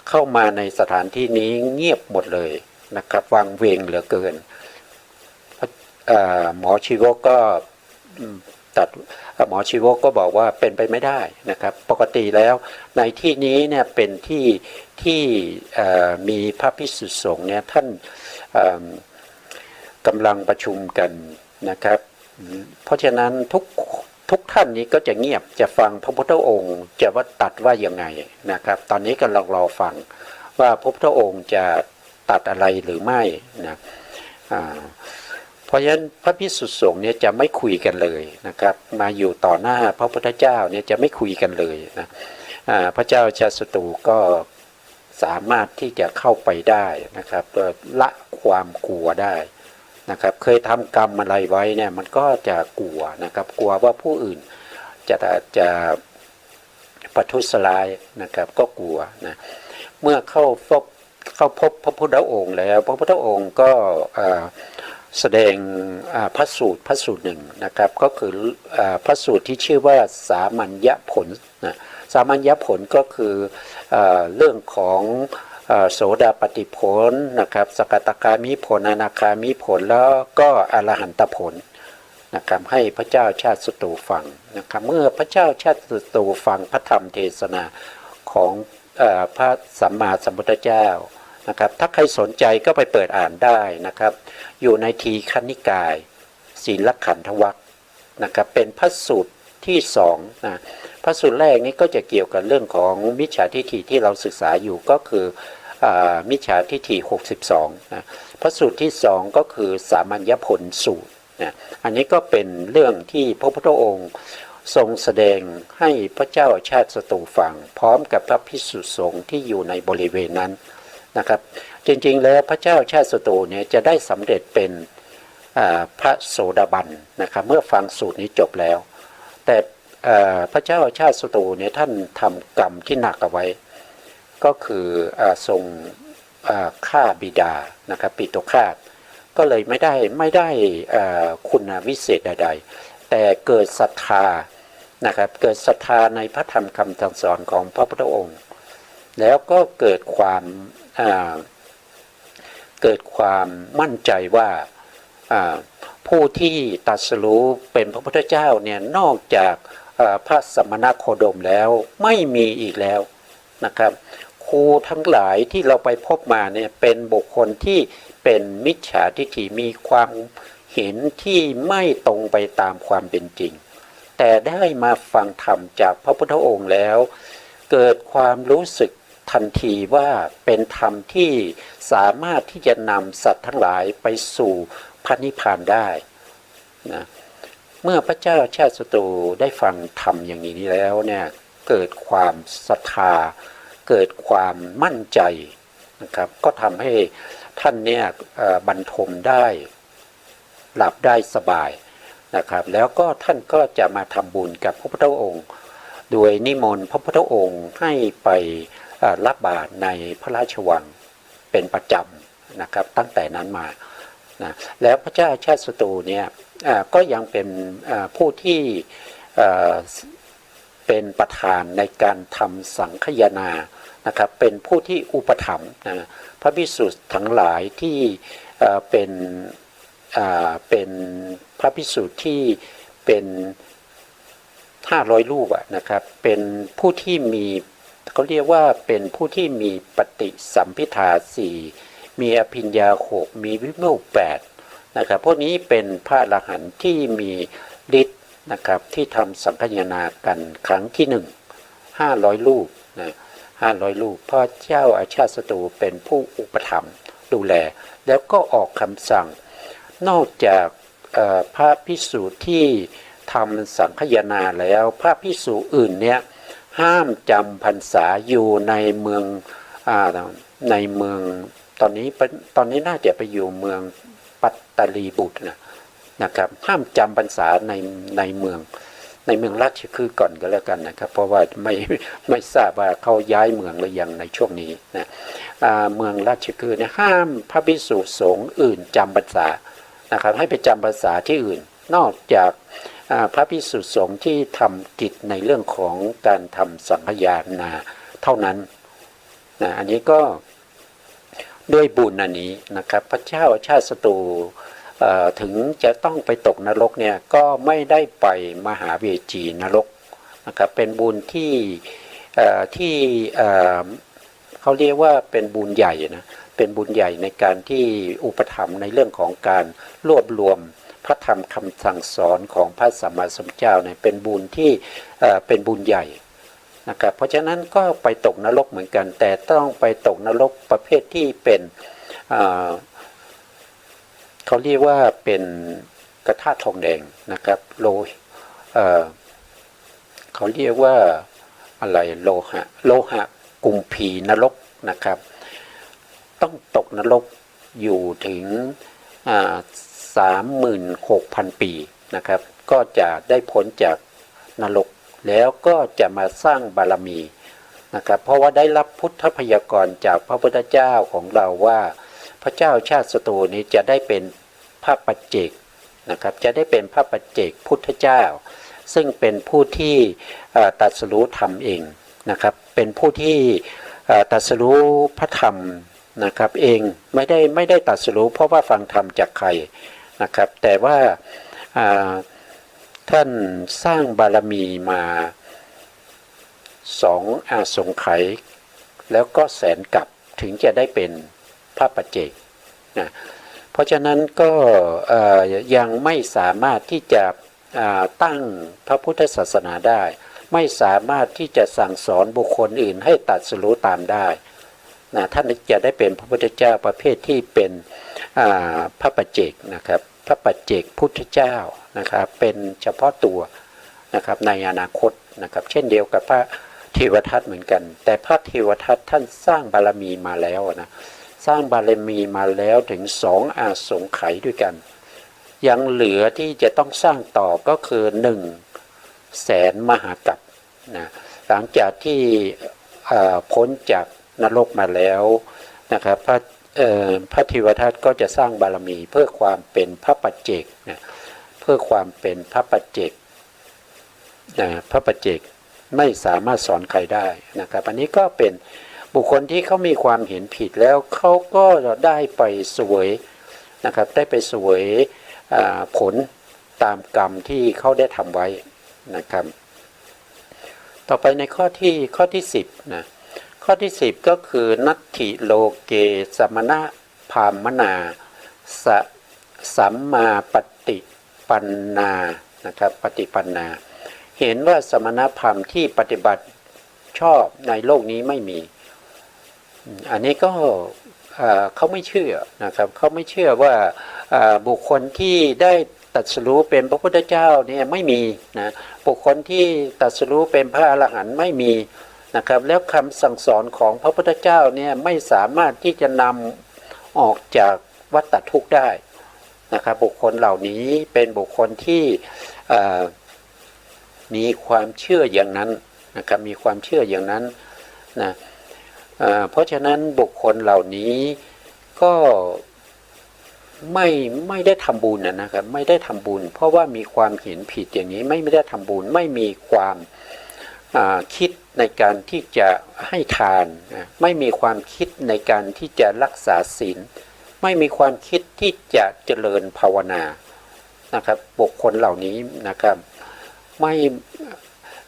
เข้ามาในสถานที่นี้เงียบหมดเลยนะครับวางเวงเหลือเกินหมอชีวกก็หมอชีวกก็บอกว่าเป็นไปไม่ได้นะครับปกติแล้วในที่นี้เนี่ยเป็นที่มีพระภิกษุสงฆ์เนี่ยท่านกำลังประชุมกันนะครับเพราะฉะนั้นทุกท่านนี้ก็จะเงียบจะฟังพระพุทธองค์จะว่าตัดว่ายังไงนะครับตอนนี้กำลังรอฟังว่าพระพุทธองค์จะตัดอะไรหรือไม่นะเพราะฉะนั้นพระภิกษุสงฆ์เนี่ยจะไม่คุยกันเลยนะครับมาอยู่ต่อหน้าพระพุทธเจ้าเนี่ยจะไม่คุยกันเลยนะพระเจ้าชาติศัตรูก็สามารถที่จะเข้าไปได้นะครับละความกลัวได้นะครับเคยทำกรรมอะไรไว้เนี่ยมันก็จะกลัวนะครับกลัวว่าผู้อื่นจะประทุษร้ายนะครับก็กลัวนะเมื่อเข้าพบพระพุทธองค์แล้วพระพุทธองค์ก็แสดงพระสูตรหนึ่งนะครับก็คือพระสูตรที่ชื่อว่าสามัญญผลนะสามัญญผลก็คือเรื่องของโสดาปฏิผลนะครับสกทาคามิผลอนาคามิผลแล้วก็อรหันตผล นะครับให้พระเจ้าชาติศัตรูฟังนะครับเมื่อพระเจ้าชาติศัตรูฟังพระธรรมเทศนาของพระสัมมาสัมพุทธเจ้านะครับถ้าใครสนใจก็ไปเปิดอ่านได้นะครับอยู่ในทีฆนิกายศีลขันธวรรคนะครับเป็นพระสูตรที่สองนะพระสูตรแรกนี้ก็จะเกี่ยวกับเรื่องของมิจฉาทิฏฐิที่เราศึกษาอยู่ก็คือมิจฉาทิฏฐิ62นะพระสูตรที่สองก็คือสามัญญผลสูตรนะอันนี้ก็เป็นเรื่องที่พระพุทธองค์ทรงแสดงให้พระเจ้าชาติศัตรูฟังพร้อมกับพระภิกษุสงฆ์ที่อยู่ในบริเวณนั้นนะครับจริงๆแล้วพระเจ้าชาติศัตรูเนี่ยจะได้สำเร็จเป็นพระโสดาบันนะครับเมื่อฟังสูตรนี้จบแล้วแต่พระเจ้าชาติศัตรูเนี่ยท่านทำกรรมที่หนักเอาไว้ก็คือทรงฆ่าบิดานะครับปิตุฆาตก็เลยไม่ได้คุณวิเศษใดๆแต่เกิดศรัทธานะครับเกิดศรัทธาในพระธรรมคำสั่งสอนของพระพุทธองค์แล้วก็เกิดความมั่นใจว่าผู้ที่ตรัสรู้เป็นพระพุทธเจ้าเนี่ยนอกจากพระสมณโคดมแล้วไม่มีอีกแล้วนะครับครูทั้งหลายที่เราไปพบมาเนี่ยเป็นบุคคลที่เป็นมิจฉาทิฏฐิมีความเห็นที่ไม่ตรงไปตามความเป็นจริงแต่ได้มาฟังธรรมจากพระพุทธองค์แล้วเกิดความรู้สึกทันทีว่าเป็นธรรมที่สามารถที่จะนำสัตว์ทั้งหลายไปสู่พระนิพพานได้นะเมื่อพระเจ้าชาติศัตรูได้ฟังธรรมอย่างนี้แล้วเนี่ยเกิดความศรัทธาเกิดความมั่นใจนะครับก็ทำให้ท่านเนี่ยบรรทมได้หลับได้สบายนะครับแล้วก็ท่านก็จะมาทำบุญกับพระพุทธองค์โดยนิมนต์พระพุทธองค์ให้ไปรับบาตรในพระราชวังเป็นประจำนะครับตั้งแต่นั้นมานะแล้วพระเจ้าชาติศัตรูเนี่ยก็ยังเป็นผู้ที่เป็นประธานในการทำสังฆยนานะครับเป็นผู้ที่อุปถัมภ์นะพระภิกษุทั้งหลายที่เป็นพระภิกษุที่เป็น500 รูปนะครับเป็นผู้ที่มีเขาเรียกว่าเป็นผู้ที่มีปฏิสัมภิทา4มีอภิญญา6มีวิโมกข์8นะครับพวกนี้เป็นพระอรหันต์ที่มีฤทธิ์นะครับที่ทำสังฆยนากันครั้งที่500 รูปนะ500 รูปพระเจ้าอาชาติศัตรูเป็นผู้อุปถัมภ์ดูแลแล้วก็ออกคำสั่งนอกจากพระภิกษุที่ทำสังฆยนาแล้วพระภิกษุอื่นเนี่ยห้ามจำพรรษาอยู่ในเมืองตอนนี้น่าจะไปอยู่เมืองปัตตลีบุตรนะครับห้ามจำพรรษาในเมืองราชคฤห์ก่อนก็แล้วกันนะครับเพราะว่าไม่ทราบว่าเขาย้ายเมืองหรือยังในช่วงนี้นะเมืองราชคฤห์เนี่ยห้ามพระภิกษุสงฆ์อื่นจำพรรษานะครับให้ไปจำพรรษาที่อื่นนอกจากพระภิกษุสงฆ์ที่ทำกิจในเรื่องของการทำสังฆยานาเท่านั้นนะอันนี้ก็ด้วยบุญอันนี้นะครับพระเจ้าชาติศัตรูถึงจะต้องไปตกนรกเนี่ยก็ไม่ได้ไปมหาเวจีนรกนะครับเป็นบุญที่เขาเรียกว่าเป็นบุญใหญ่นะเป็นบุญใหญ่ในการที่อุปถัมภ์ในเรื่องของการรวบรวมพระธรรมคำสั่งสอนของพระสัมมาสัมพุทธเจ้าเนี่ยเป็นบุญที่เป็นบุญใหญ่นะครับเพราะฉะนั้นก็ไปตกนรกเหมือนกันแต่ต้องไปตกนรกประเภทที่เป็นเขาเรียกว่าเป็นกระทะทองแดงนะครับเขาเรียกว่าอะไรโลหะกุมพีนรกนะครับต้องตกนรกอยู่ถึง36,000 ปีนะครับก็จะได้พ้นจากนรกแล้วก็จะมาสร้างบารมีนะครับเพราะว่าได้รับพุทธพยากรณ์จากพระพุทธเจ้าของเราว่าพระเจ้าชาติศัตรูนี้จะได้เป็นพระปัจเจกนะครับจะได้เป็นพระปัจเจกพุทธเจ้าซึ่งเป็นผู้ที่ตรัสรู้ธรรมเองนะครับเป็นผู้ที่ตรัสรู้พระธรรมนะครับเองไม่ได้ตรัสรู้เพราะว่าฟังธรรมจากใครนะครับแต่ว่า ท่านสร้างบารมีมา2 อาสงไขยแล้วก็แสนกับถึงจะได้เป็นพระปัจเจกนะเพราะฉะนั้นก็ยังไม่สามารถที่จะตั้งพระพุทธศาสนาได้ไม่สามารถที่จะสั่งสอนบุคคลอื่นให้ตรัสรู้ตามได้นะท่านจะได้เป็นพระพุทธเจ้าประเภทที่เป็นพระปัจเจกนะครับพระปัจเจกพุทธเจ้านะครับเป็นเฉพาะตัวนะครับในอนาคตนะครับเช่นเดียวกับพระเทวทัตเหมือนกันแต่พระเทวทัตท่านสร้างบารมีมาแล้วนะสร้างบารมีมาแล้วถึง2 อาสงไขยด้วยกันยังเหลือที่จะต้องสร้างต่อก็คือ100,000 มหากัปนะหลังจากที่พ้นจากนรกมาแล้วนะครับพระเทวทัตก็จะสร้างบารมีเพื่อความเป็นพระปัจเจกนะเพื่อความเป็นพระปัจเจกนะพระปัจเจกไม่สามารถสอนใครได้นะครับอันนี้ก็เป็นบุคคลที่เขามีความเห็นผิดแล้วเขาก็ได้ไปสวยนะครับได้ไปสวยผลตามกรรมที่เขาได้ทำไว้นะครับต่อไปในข้อที่10นะข้อที่10ก็คือนัตถิโลเกสมณะพามนาสัมมาปฏิปันนานะครับปฏิปันนาเห็นว่าสมณพราหมณ์ที่ปฏิบัติชอบในโลกนี้ไม่มีอันนี้ก็เขาไม่เชื่อนะครับเขาไม่เชื่อว่าบุคคลที่ได้ตรัสรู้เป็นพระพุทธเจ้าเนี่ยไม่มีนะบุคคลที่ตรัสรู้เป็นพระอรหันต์ไม่มีนะครับแล้วคำสั่งสอนของพระพุทธเจ้าเนี่ยไม่สามารถที่จะนำออกจากวัฏทุกข์ได้นะครับบุคคลเหล่านี้เป็นบุคคลที่มีความเชื่ออย่างนั้นนะครับมีความเชื่ออย่างนั้นนะเพราะฉะนั้นบุคคลเหล่านี้ก็ไม่ได้ทำบุญนะครับไม่ได้ทำบุญเพราะว่ามีความเห็นผิดอย่างนี้ไม่ได้ทำบุญไม่มีความคิดในการที่จะให้ทานนะไม่มีความคิดในการที่จะรักษาศีลไม่มีความคิดที่จะเจริญภาวนานะครับบุคคลเหล่านี้นะครับไม่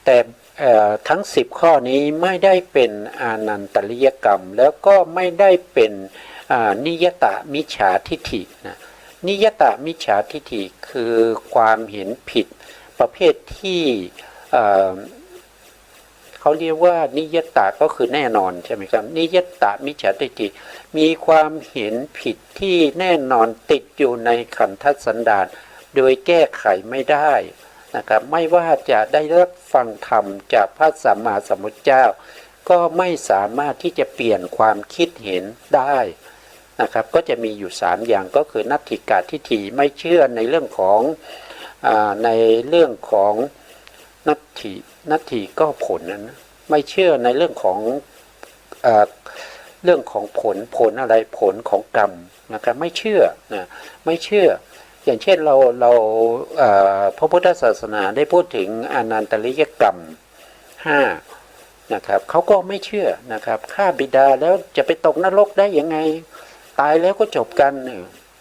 แต่ทั้ง10 ข้อนี้ไม่ได้เป็นอานันตริยกรรมแล้วก็ไม่ได้เป็นนิยตมิจฉาทิฏฐินะนิยตมิจฉาทิฏฐิคือความเห็นผิดประเภทที่เขาเรียกว่านิยตก็คือแน่นอนใช่ไหมครับนิยตมิจฉาทิฏฐิมีความเห็นผิดที่แน่นอนติดอยู่ในขันธสันดานโดยแก้ไขไม่ได้นะครับไม่ว่าจะได้รับฟังธรรมจากพระสัมมาสัมพุทธเจ้าก็ไม่สามารถที่จะเปลี่ยนความคิดเห็นได้นะครับก็จะมีอยู่3อย่างก็คือนัตถิกาทิฏฐิไม่เชื่อในเรื่องของนัตถิก็ผลนั้นไม่เชื่อในเรื่องของผลอะไรผลของกรรมนะครับไม่เชื่อนะไม่เชื่ออย่างเช่นเราพระพุทธศาสนาได้พูดถึงอนันตริยกรรม5นะครับเขาก็ไม่เชื่อนะครับฆ่าบิดาแล้วจะไปตกนรกได้ยังไงตายแล้วก็จบกัน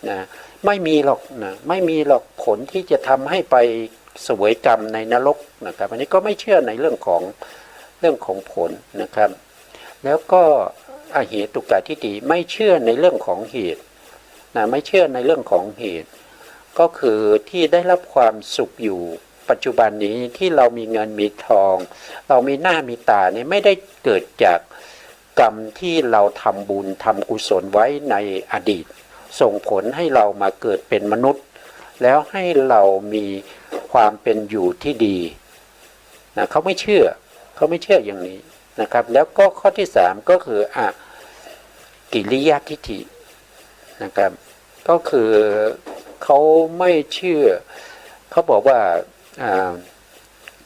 นะไม่มีหรอกนะไม่มีหรอกผลที่จะทำให้ไปเสวยกรรมในนรกนะครับอันนี้ก็ไม่เชื่อในเรื่องของผลนะครับแล้วก็อเหตุกาทิฏฐิไม่เชื่อในเรื่องของเหตุนะไม่เชื่อในเรื่องของเหตุก็คือที่ได้รับความสุขอยู่ปัจจุบันนี้ที่เรามีเงินมีทองเรามีหน้ามีตาเนี่ยไม่ได้เกิดจากกรรมที่เราทำบุญทำกุศลไว้ในอดีตส่งผลให้เรามาเกิดเป็นมนุษย์แล้วให้เรามีความเป็นอยู่ที่ดีนะเขาไม่เชื่ออย่างนี้นะครับแล้วก็ข้อที่3ก็คือกิริยทิฏฐินะครับก็คือเขาไม่เชื่อเขาบอกว่า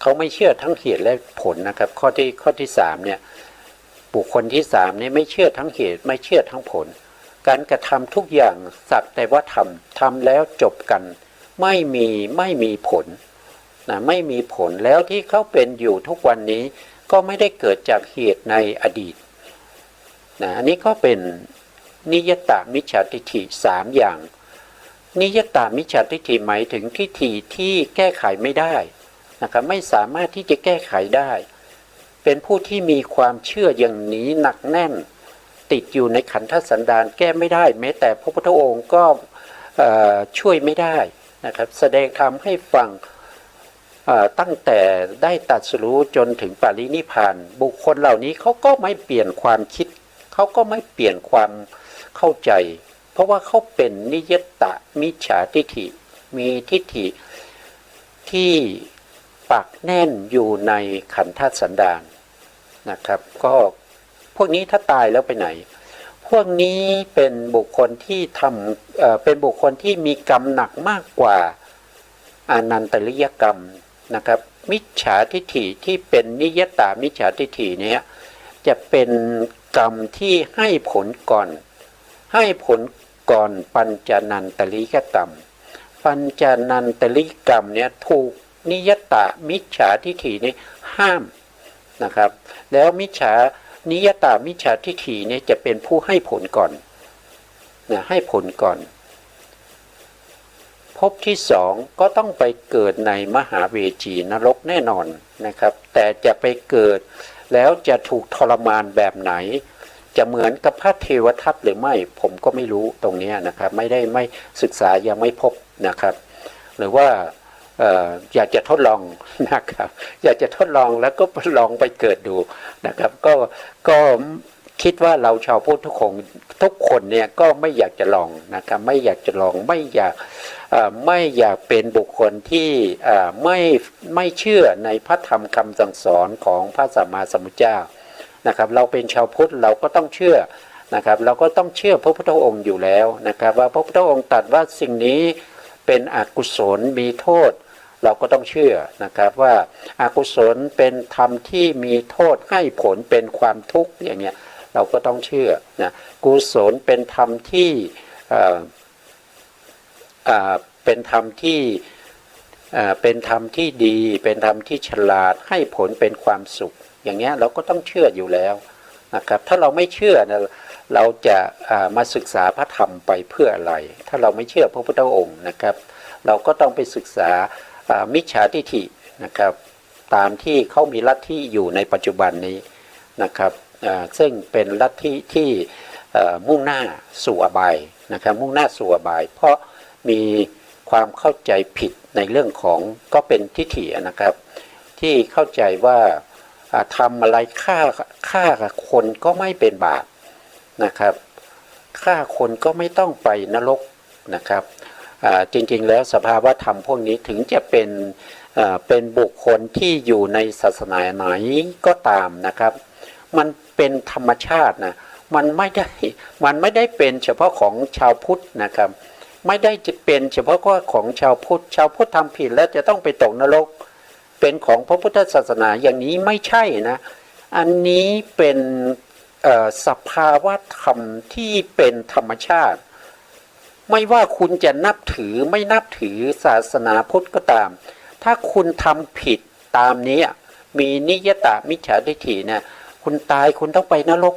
เขาไม่เชื่อทั้งเหตุและผลนะครับข้อที่3เนี่ยบุคคลที่3เนี่ยไม่เชื่อทั้งเหตุไม่เชื่อทั้งผลการกระทำทุกอย่างสักแต่ว่าทำแล้วจบกันไม่มีผลนะไม่มีผลแล้วที่เขาเป็นอยู่ทุกวันนี้ก็ไม่ได้เกิดจากเหตุในอดีตนะอันนี้ก็เป็นนิยตมิจฉาทิฏฐิ3อย่าง นิยตามิจฉาทิฏฐิหมายถึงทิฏฐิที่แก้ไขไม่ได้นะครับไม่สามารถที่จะแก้ไขได้เป็นผู้ที่มีความเชื่ออย่างนี้หนักแน่นติดอยู่ในขันธสันดานแก้ไม่ได้แม้แต่พระพุทธองค์ก็ช่วยไม่ได้นะครับแสดงธรรมให้ฟังตั้งแต่ได้ตรัสรู้จนถึงปรินิพพานบุคคลเหล่านี้เขาก็ไม่เปลี่ยนความคิดเขาก็ไม่เปลี่ยนความเข้าใจเพราะว่าเขาเป็นนิยตมิจฉาทิฏฐิมีทิฏฐิที่ปักแน่นอยู่ในขันธสันดานนะครับก็พวกนี้ถ้าตายแล้วไปไหนพวกนี้เป็นบุคคลที่เป็นบุคคลที่มีกรรมหนักมากกว่าอนันตริยกรรมนะครับมิจฉาทิฏฐิที่เป็นนิยตามิจฉาทิฏฐิเนี้ยจะเป็นกรรมที่ให้ผลก่อนปัญจนันตริยกรรมปัญจนันตริยกรรมเนี่ยถูกนิยตามิจฉาทิฏฐินี้ห้ามนะครับแล้วนิยตามิจฉาทิฏฐิเนี่ยจะเป็นผู้ให้ผลก่อนนะให้ผลก่อนภพที่สองก็ต้องไปเกิดในมหาเวจีนรกแน่นอนนะครับแต่จะไปเกิดแล้วจะถูกทรมานแบบไหนจะเหมือนกับพระเทวทัตหรือไม่ผมก็ไม่รู้ตรงนี้นะครับไม่ศึกษายังไม่พบนะครับหรือว่าอยากจะทดลองนะครับอยากจะทดลองแล้วก็ลองไปเกิดดูนะครับก็คิดว่าเราชาวพุทธทุกคนเนี่ยก็ไม่อยากจะลองนะครับไม่อยากจะลองไม่อยากเป็นบุคคลที่ไม่เชื่อในพระธรรมคำสั่งสอนของพระสัมมาสัมพุทธเจ้านะครับเราเป็นชาวพุทธเราก็ต้องเชื่อนะครับเราก็ต้องเชื่อพระพุทธองค์อยู่แล้วนะครับว่าพระพุทธองค์ตรัสว่าสิ่งนี้เป็นอกุศลมีโทษเราก็ต้องเชื่อนะครับว่าอากุศลเป็นธรรมที่มีโทษให้ผลเป็นความทุกข์อย่างเงี้ยเราก็ต้องเชื่อนะกุศลเป็นธรรมที่เป็นธรรมที่ดีเป็นธรรมที่ฉลาดให้ผลเป็นความสุขอย่างเงี้ยเราก็ต้องเชื่ออยู่แล้วนะครับถ้าเราไม่เชื่อนะเราจะมาศึกษาพระธรรมไปเพื่ออะไรถ้าเราไม่เชื่อพระพุทธองค์นะครับเราก็ต้องไปศึกษามิจฉาทิฏฐินะครับตามที่เขามีลัทธิอยู่ในปัจจุบันนี้นะครับซึ่งเป็นลัทธิที่มุ่งหน้าสู่อบายนะครับมุ่งหน้าสู่อบายเพราะมีความเข้าใจผิดในเรื่องของก็เป็นทิฏฐินะครับที่เข้าใจว่าทำอะไรฆ่าคนก็ไม่เป็นบาปนะครับฆ่าคนก็ไม่ต้องไปนรกนะครับจริงๆแล้วสภาวะธรรมพวกนี้ถึงจะเป็นบุคคลที่อยู่ในศาสนาไหนก็ตามนะครับมันเป็นธรรมชาตินะมันไม่ได้เป็นเฉพาะของชาวพุทธนะครับไม่ได้จะเป็นเฉพาะของชาวพุทธทำผิดแล้วจะต้องไปตกนรกเป็นของพระพุทธศาสนาอย่างนี้ไม่ใช่นะอันนี้เป็นสภาวะธรรมที่เป็นธรรมชาติไม่ว่าคุณจะนับถือไม่นับถือศาสนาพุทธก็ตามถ้าคุณทำผิดตามนี้มีนิยตามิจฉาทิฏฐิเนี่ยคุณตายคุณต้องไปนรก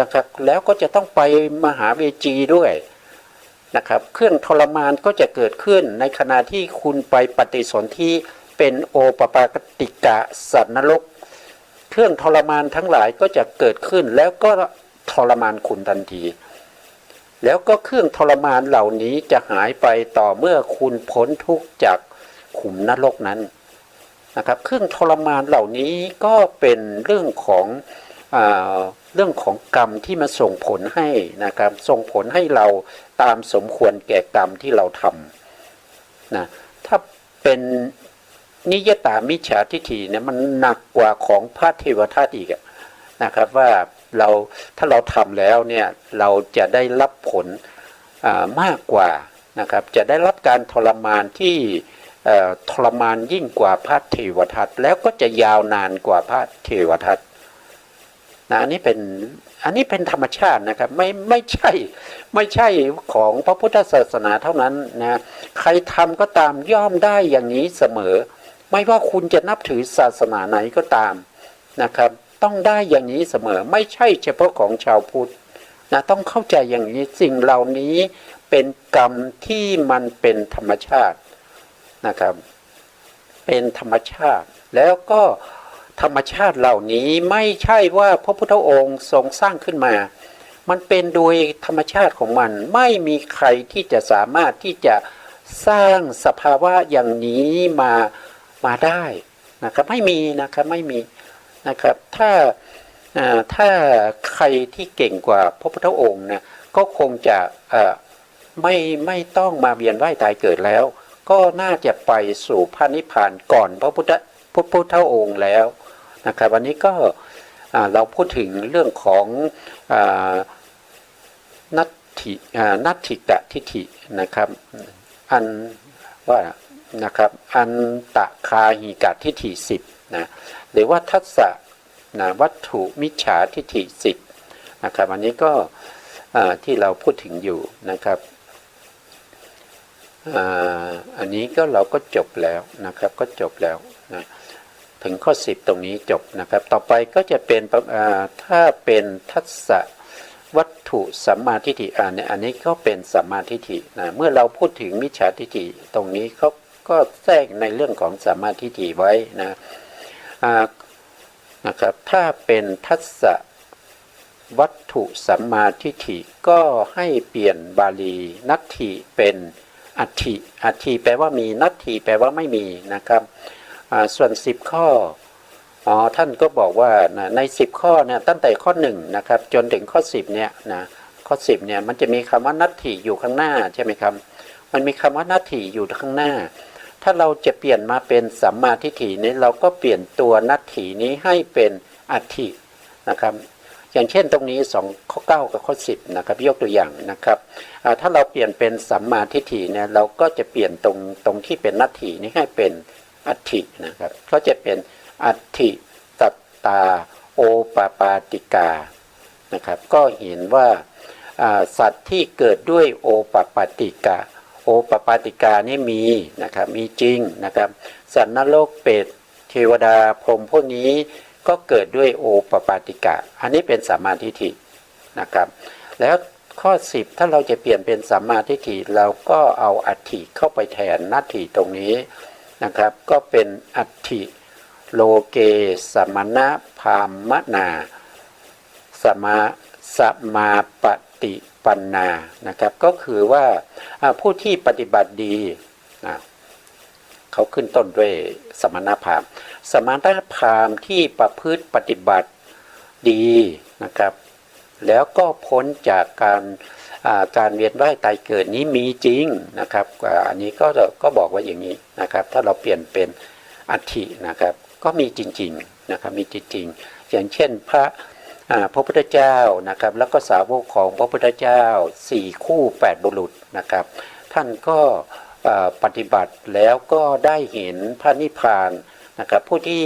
นะครับแล้วก็จะต้องไปมหาเวจีด้วยนะครับเครื่องทรมานก็จะเกิดขึ้นในขณะที่คุณไปปฏิสนธิเป็นโอปปากติกะสัตว์นรกเครื่องทรมานทั้งหลายก็จะเกิดขึ้นแล้วก็ทรมานคุณทันทีแล้วก็เครื่องทรมานเหล่านี้จะหายไปต่อเมื่อคุณพ้นทุกข์จากขุมนรกนั้นนะครับเครื่องทรมานเหล่านี้ก็เป็นเรื่องของกรรมที่มาส่งผลให้นะครับส่งผลให้เราตามสมควรแก่กรรมที่เราทำนะถ้าเป็นนิยตามิจฉาทิฏฐิเนี่ยมันหนักกว่าของพระเทวทัตอีกนะครับว่าถ้าเราทำแล้วเนี่ยเราจะได้รับผลมากกว่านะครับจะได้รับการทรมานที่ทรมานยิ่งกว่าพระเทวทัตแล้วก็จะยาวนานกว่าพระเทวทัตนะอันนี้เป็นธรรมชาตินะครับไม่ใช่ของพระพุทธศาสนาเท่านั้นนะใครทำก็ตามย่อมได้อย่างนี้เสมอไม่ว่าคุณจะนับถือศาสนาไหนก็ตามนะครับต้องได้อย่างนี้เสมอไม่ใช่เฉพาะของชาวพุทธ นะต้องเข้าใจอย่างนี้สิ่งเหล่านี้เป็นกรรมที่มันเป็นธรรมชาตินะครับเป็นธรรมชาติแล้วก็ธรรมชาติเหล่านี้ไม่ใช่ว่าพระพุทธองค์ทรงสร้างขึ้นมามันเป็นโดยธรรมชาติของมันไม่มีใครที่จะสามารถที่จะสร้างสภาวะอย่างนี้มาได้นะครับไม่มีนะครับไม่มีนะครับถ้าใครที่เก่งกว่าพระพุทธองค์เนี่ยก็คงจะไม่ต้องมาเวียนว่ายตายเกิดแล้วก็น่าจะไปสู่พระนิพพานก่อนพระพุทธองค์แล้วนะครับวันนี้ก็เราพูดถึงเรื่องของนัตถิกะทิฏฐินะครับอันว่านะครับอันตะคาหิกะทิฏฐิ10นะหรือว่าทัสสะนะวัตถุมิจฉาทิฏฐิ10นะครับอันนี้ก็ที่เราพูดถึงอยู่นะครับอันนี้ก็เราก็จบแล้วนะครับก็จบแล้วนะถึงข้อ10ตรงนี้จบนะครับต่อไปก็จะเป็นถ้าเป็นทัสสะวัตถุสัมมาทิฏฐิอันนี้ก็เป็นสัมมาทิฏฐินะเมื่อเราพูดถึงมิจฉาทิฏฐิตรงนี้เขาก็แทรกในเรื่องของสัมมาทิฏฐิไว้นะครับถ้าเป็นทัสสะวัตถุสัมมาทิฏฐิก็ให้เปลี่ยนบาลีนัตถิเป็นอัตถิแปลว่ามีนัตถิแปลว่าไม่มีนะครับส่วน10ข้อท่านก็บอกว่าใน10ข้อเนี่ยตั้งแต่ข้อ1นะครับจนถึงข้อ10เนี่ยนะข้อ10เนี่ยมันจะมีคำว่านัตถิอยู่ข้างหน้าใช่ไหมครับมันมีคำว่านัตถิอยู่ข้างหน้าถ้าเราจะเปลี่ยนมาเป็นสัมมาทิฏฐินี้เราก็เปลี่ยนตัวนัตถินี้ให้เป็นอัตถินะครับอย่างเช่นตรงนี้2ข้อ9กับข้อ10นะครับยกตัวอย่างนะครับถ้าเราเปลี่ยนเป็นสัมมาทิฏฐิเนี่ยเราก็จะเปลี่ยนตรงที่เป็นนัตถินี้ให้เป็นอัตถินะครับก็จะเป็นอัตถิตัตตาโอปปาติกานะครับก็เห็นว่าสัตว์ที่เกิดด้วยโอปปาติกาโอปปาติกานี่มีนะครับมีจริงนะครับสัตว์นรกเปรตเทวดาพรหมพวกนี้ก็เกิดด้วยโอปปาติกะอันนี้เป็นสัมมาทิฏฐินะครับแล้วข้อ10ถ้าเราจะเปลี่ยนเป็นสัมมาทิฏฐิเราก็เอาอัตถิเข้าไปแทนนัตถิตรงนี้นะครับก็เป็นอัตถิโลเกสมณะพามนาสมาปฏิปันนานะครับก็คือว่าผู้ที่ปฏิบัติดีเขาขึ้นต้นด้วยสมณพราหมณ์สมณพราหมณ์ที่ประพฤติปฏิบัติดีนะครับแล้วก็พ้นจากการเวียนว่ายตายเกิดนี้มีจริงนะครับอันนี้ก็บอกว่าอย่างนี้นะครับถ้าเราเปลี่ยนเป็นอัตถินะครับก็มีจริงๆนะครับมีจริงๆอย่างเช่นพระพุทธเจ้านะครับแล้วก็สาวกของพระพุทธเจ้า4คู่8บุรุษนะครับท่านก็ปฏิบัติแล้วก็ได้เห็นพระนิพพานนะครับผู้ที่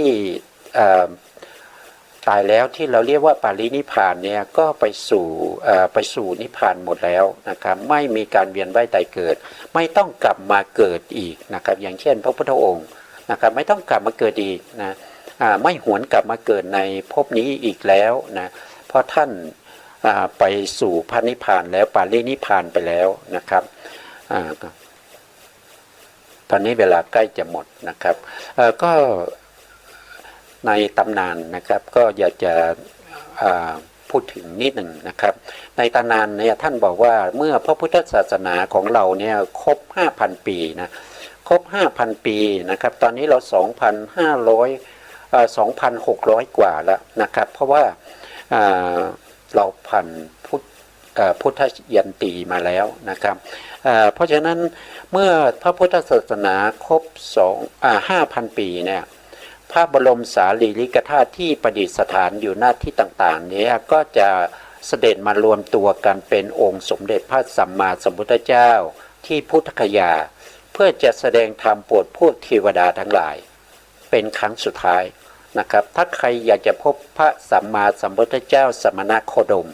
ตายแล้วที่เราเรียกว่าปารินิพพานเนี่ยก็ไปสู่นิพพานหมดแล้วนะครับไม่มีการเวียนว่ายตายเกิดไม่ต้องกลับมาเกิดอีกนะครับอย่างเช่นพระพุทธองค์นะครับไม่ต้องกลับมาเกิดอีกนะไม่หวนกลับมาเกิดในภพนี้อีกแล้วนะเพราะท่านไปสู่พระนิพพานแล้วปารินิพพานไปแล้วนะครับตอนนี้เวลาใกล้จะหมดนะครับก็ในตำนานนะครับก็อยากจะพูดถึงนิดหนึ่งนะครับในตำนานเนี่ยท่านบอกว่าเมื่อพระพุทธศาสนาของเราเนี่ยครบ 5,000 ปีนะครบ 5,000 ปีนะครับตอนนี้เรา2,600 กว่าแล้วนะครับเพราะว่าเราผ่านพุทธยันตีมาแล้วนะครับเพราะฉะนั้นเมื่อพระพุทธศาสนาครบ5,000 ปีเนี่ยพระบรมสารีริกธาตุที่ประดิษฐานอยู่หน้าที่ต่างๆนี้ก็จะเสด็จมารวมตัวกันเป็นองค์สมเด็จพระสัมมาสัมพุทธเจ้าที่พุทธคยาเพื่อจะแสดงธรรมโปรดพวกเทวดาทั้งหลายเป็นครั้งสุดท้ายนะครับถ้าใครอยากจะพบพระสัมมาสัมพุทธเจ้าสมณโคดม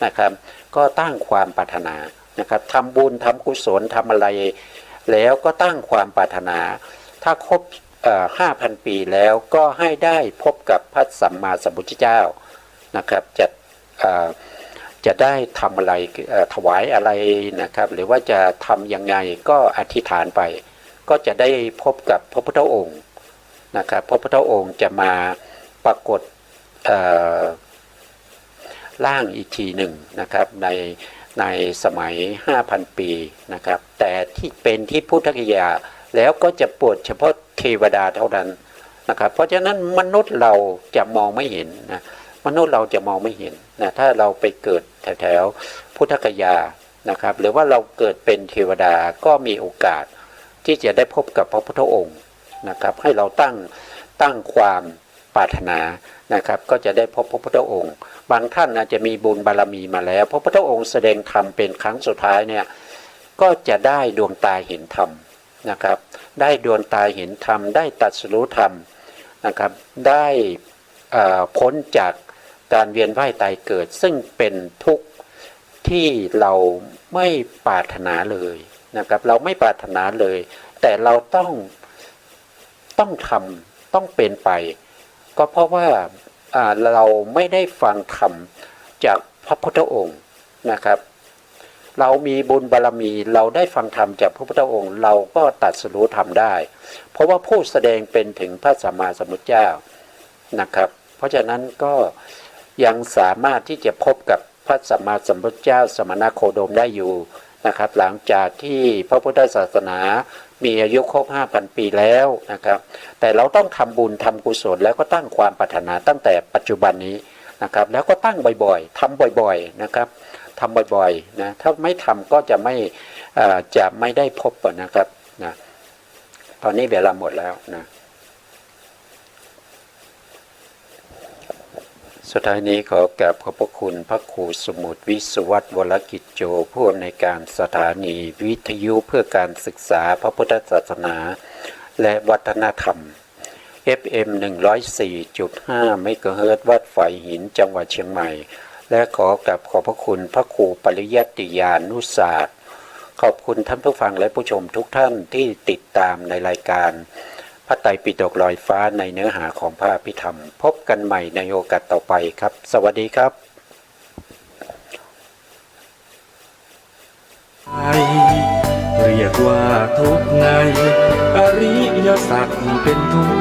นะครับก็ตั้งความปรารถนานะครับทำบุญทำกุศลทำอะไรแล้วก็ตั้งความปรารถนาถ้าครบ5,000 ปีแล้วก็ให้ได้พบกับพระสัมมาสัมพุทธเจ้านะครับ จะได้ทำอะไรถวายอะไรนะครับหรือว่าจะทำยังไงก็อธิษฐานไปก็จะได้พบกับพระพุทธองค์นะครับพระพุทธองค์จะมาปรากฏร่างอีกทีหนึ่งนะครับในสมัย 5,000 ปีนะครับแต่ที่เป็นที่พุทธคยาแล้วก็จะโปรดเฉพาะเทวดาเท่านั้นนะครับเพราะฉะนั้นมนุษย์เราจะมองไม่เห็นนะมนุษย์เราจะมองไม่เห็นนะถ้าเราไปเกิดแถวพุทธคยานะครับหรือว่าเราเกิดเป็นเทวดาก็มีโอกาสที่จะได้พบกับพระพุทธองค์นะครับให้เราตั้งความปรารถนานะครับก็จะได้พบพระพุทธองค์บางท่านอาจจะมีบุญบารมีมาแล้วพระพุทธองค์แสดงธรรมเป็นครั้งสุดท้ายเนี่ยก็จะได้ดวงตาเห็นธรรมนะครับได้ดวงตาเห็นธรรมได้ตรัสรู้ธรรมนะครับได้พ้นจากการเวียนว่ายตายเกิดซึ่งเป็นทุกข์ที่เราไม่ปรารถนาเลยนะครับเราไม่ปรารถนาเลยแต่เราต้องทำต้องเป็นไปก็เพราะว่าเราไม่ได้ฟังธรรมจากพระพุทธองค์นะครับเรามีบุญบารมีเราได้ฟังธรรมจากพระพุทธองค์เราก็ตรัสรู้ธรรมได้เพราะว่าผู้แสดงเป็นถึงพระสัมมาสัมพุทธเจ้านะครับเพราะฉะนั้นก็ยังสามารถที่จะพบกับพระสัมมาสัมพุทธเจ้าสมณโคดมได้อยู่นะครับหลังจากที่พระพุทธศาสนามีอายุครบ 5,000 ปีแล้วนะครับแต่เราต้องทำบุญทำกุศลแล้วก็ตั้งความปรารถนาตั้งแต่ปัจจุบันนี้นะครับแล้วก็ตั้งบ่อยๆทำบ่อยๆนะครับทำบ่อยๆนะถ้าไม่ทำก็จะไม่ได้พบนะครับนะตอนนี้เวลาหมดแล้วนะสุดท้ายนี้ขอกราบขอบพระคุณพระครูสมุทรวิศวัตรวรกิจโจผู้อำนวยการสถานีวิทยุเพื่อการศึกษาพระพุทธศาสนาและวัฒนธรรม FM 104.5 เมกะเฮิรตซ์วัดฝายหินจังหวัดเชียงใหม่และขอกราบขอบพระคุณพระครูปริยัติยานุศาสตร์ขอบคุณท่านผู้ฟังและผู้ชมทุกท่านที่ติดตามในรายการพระไตรปิฎกลอยฟ้าในเนื้อหาของพระอภิธรรมพบกันใหม่ในโอกาสต่อไปครับสวัสดีครับเรียกว่าทุกข์ในอริยสัจเป็นทุกข์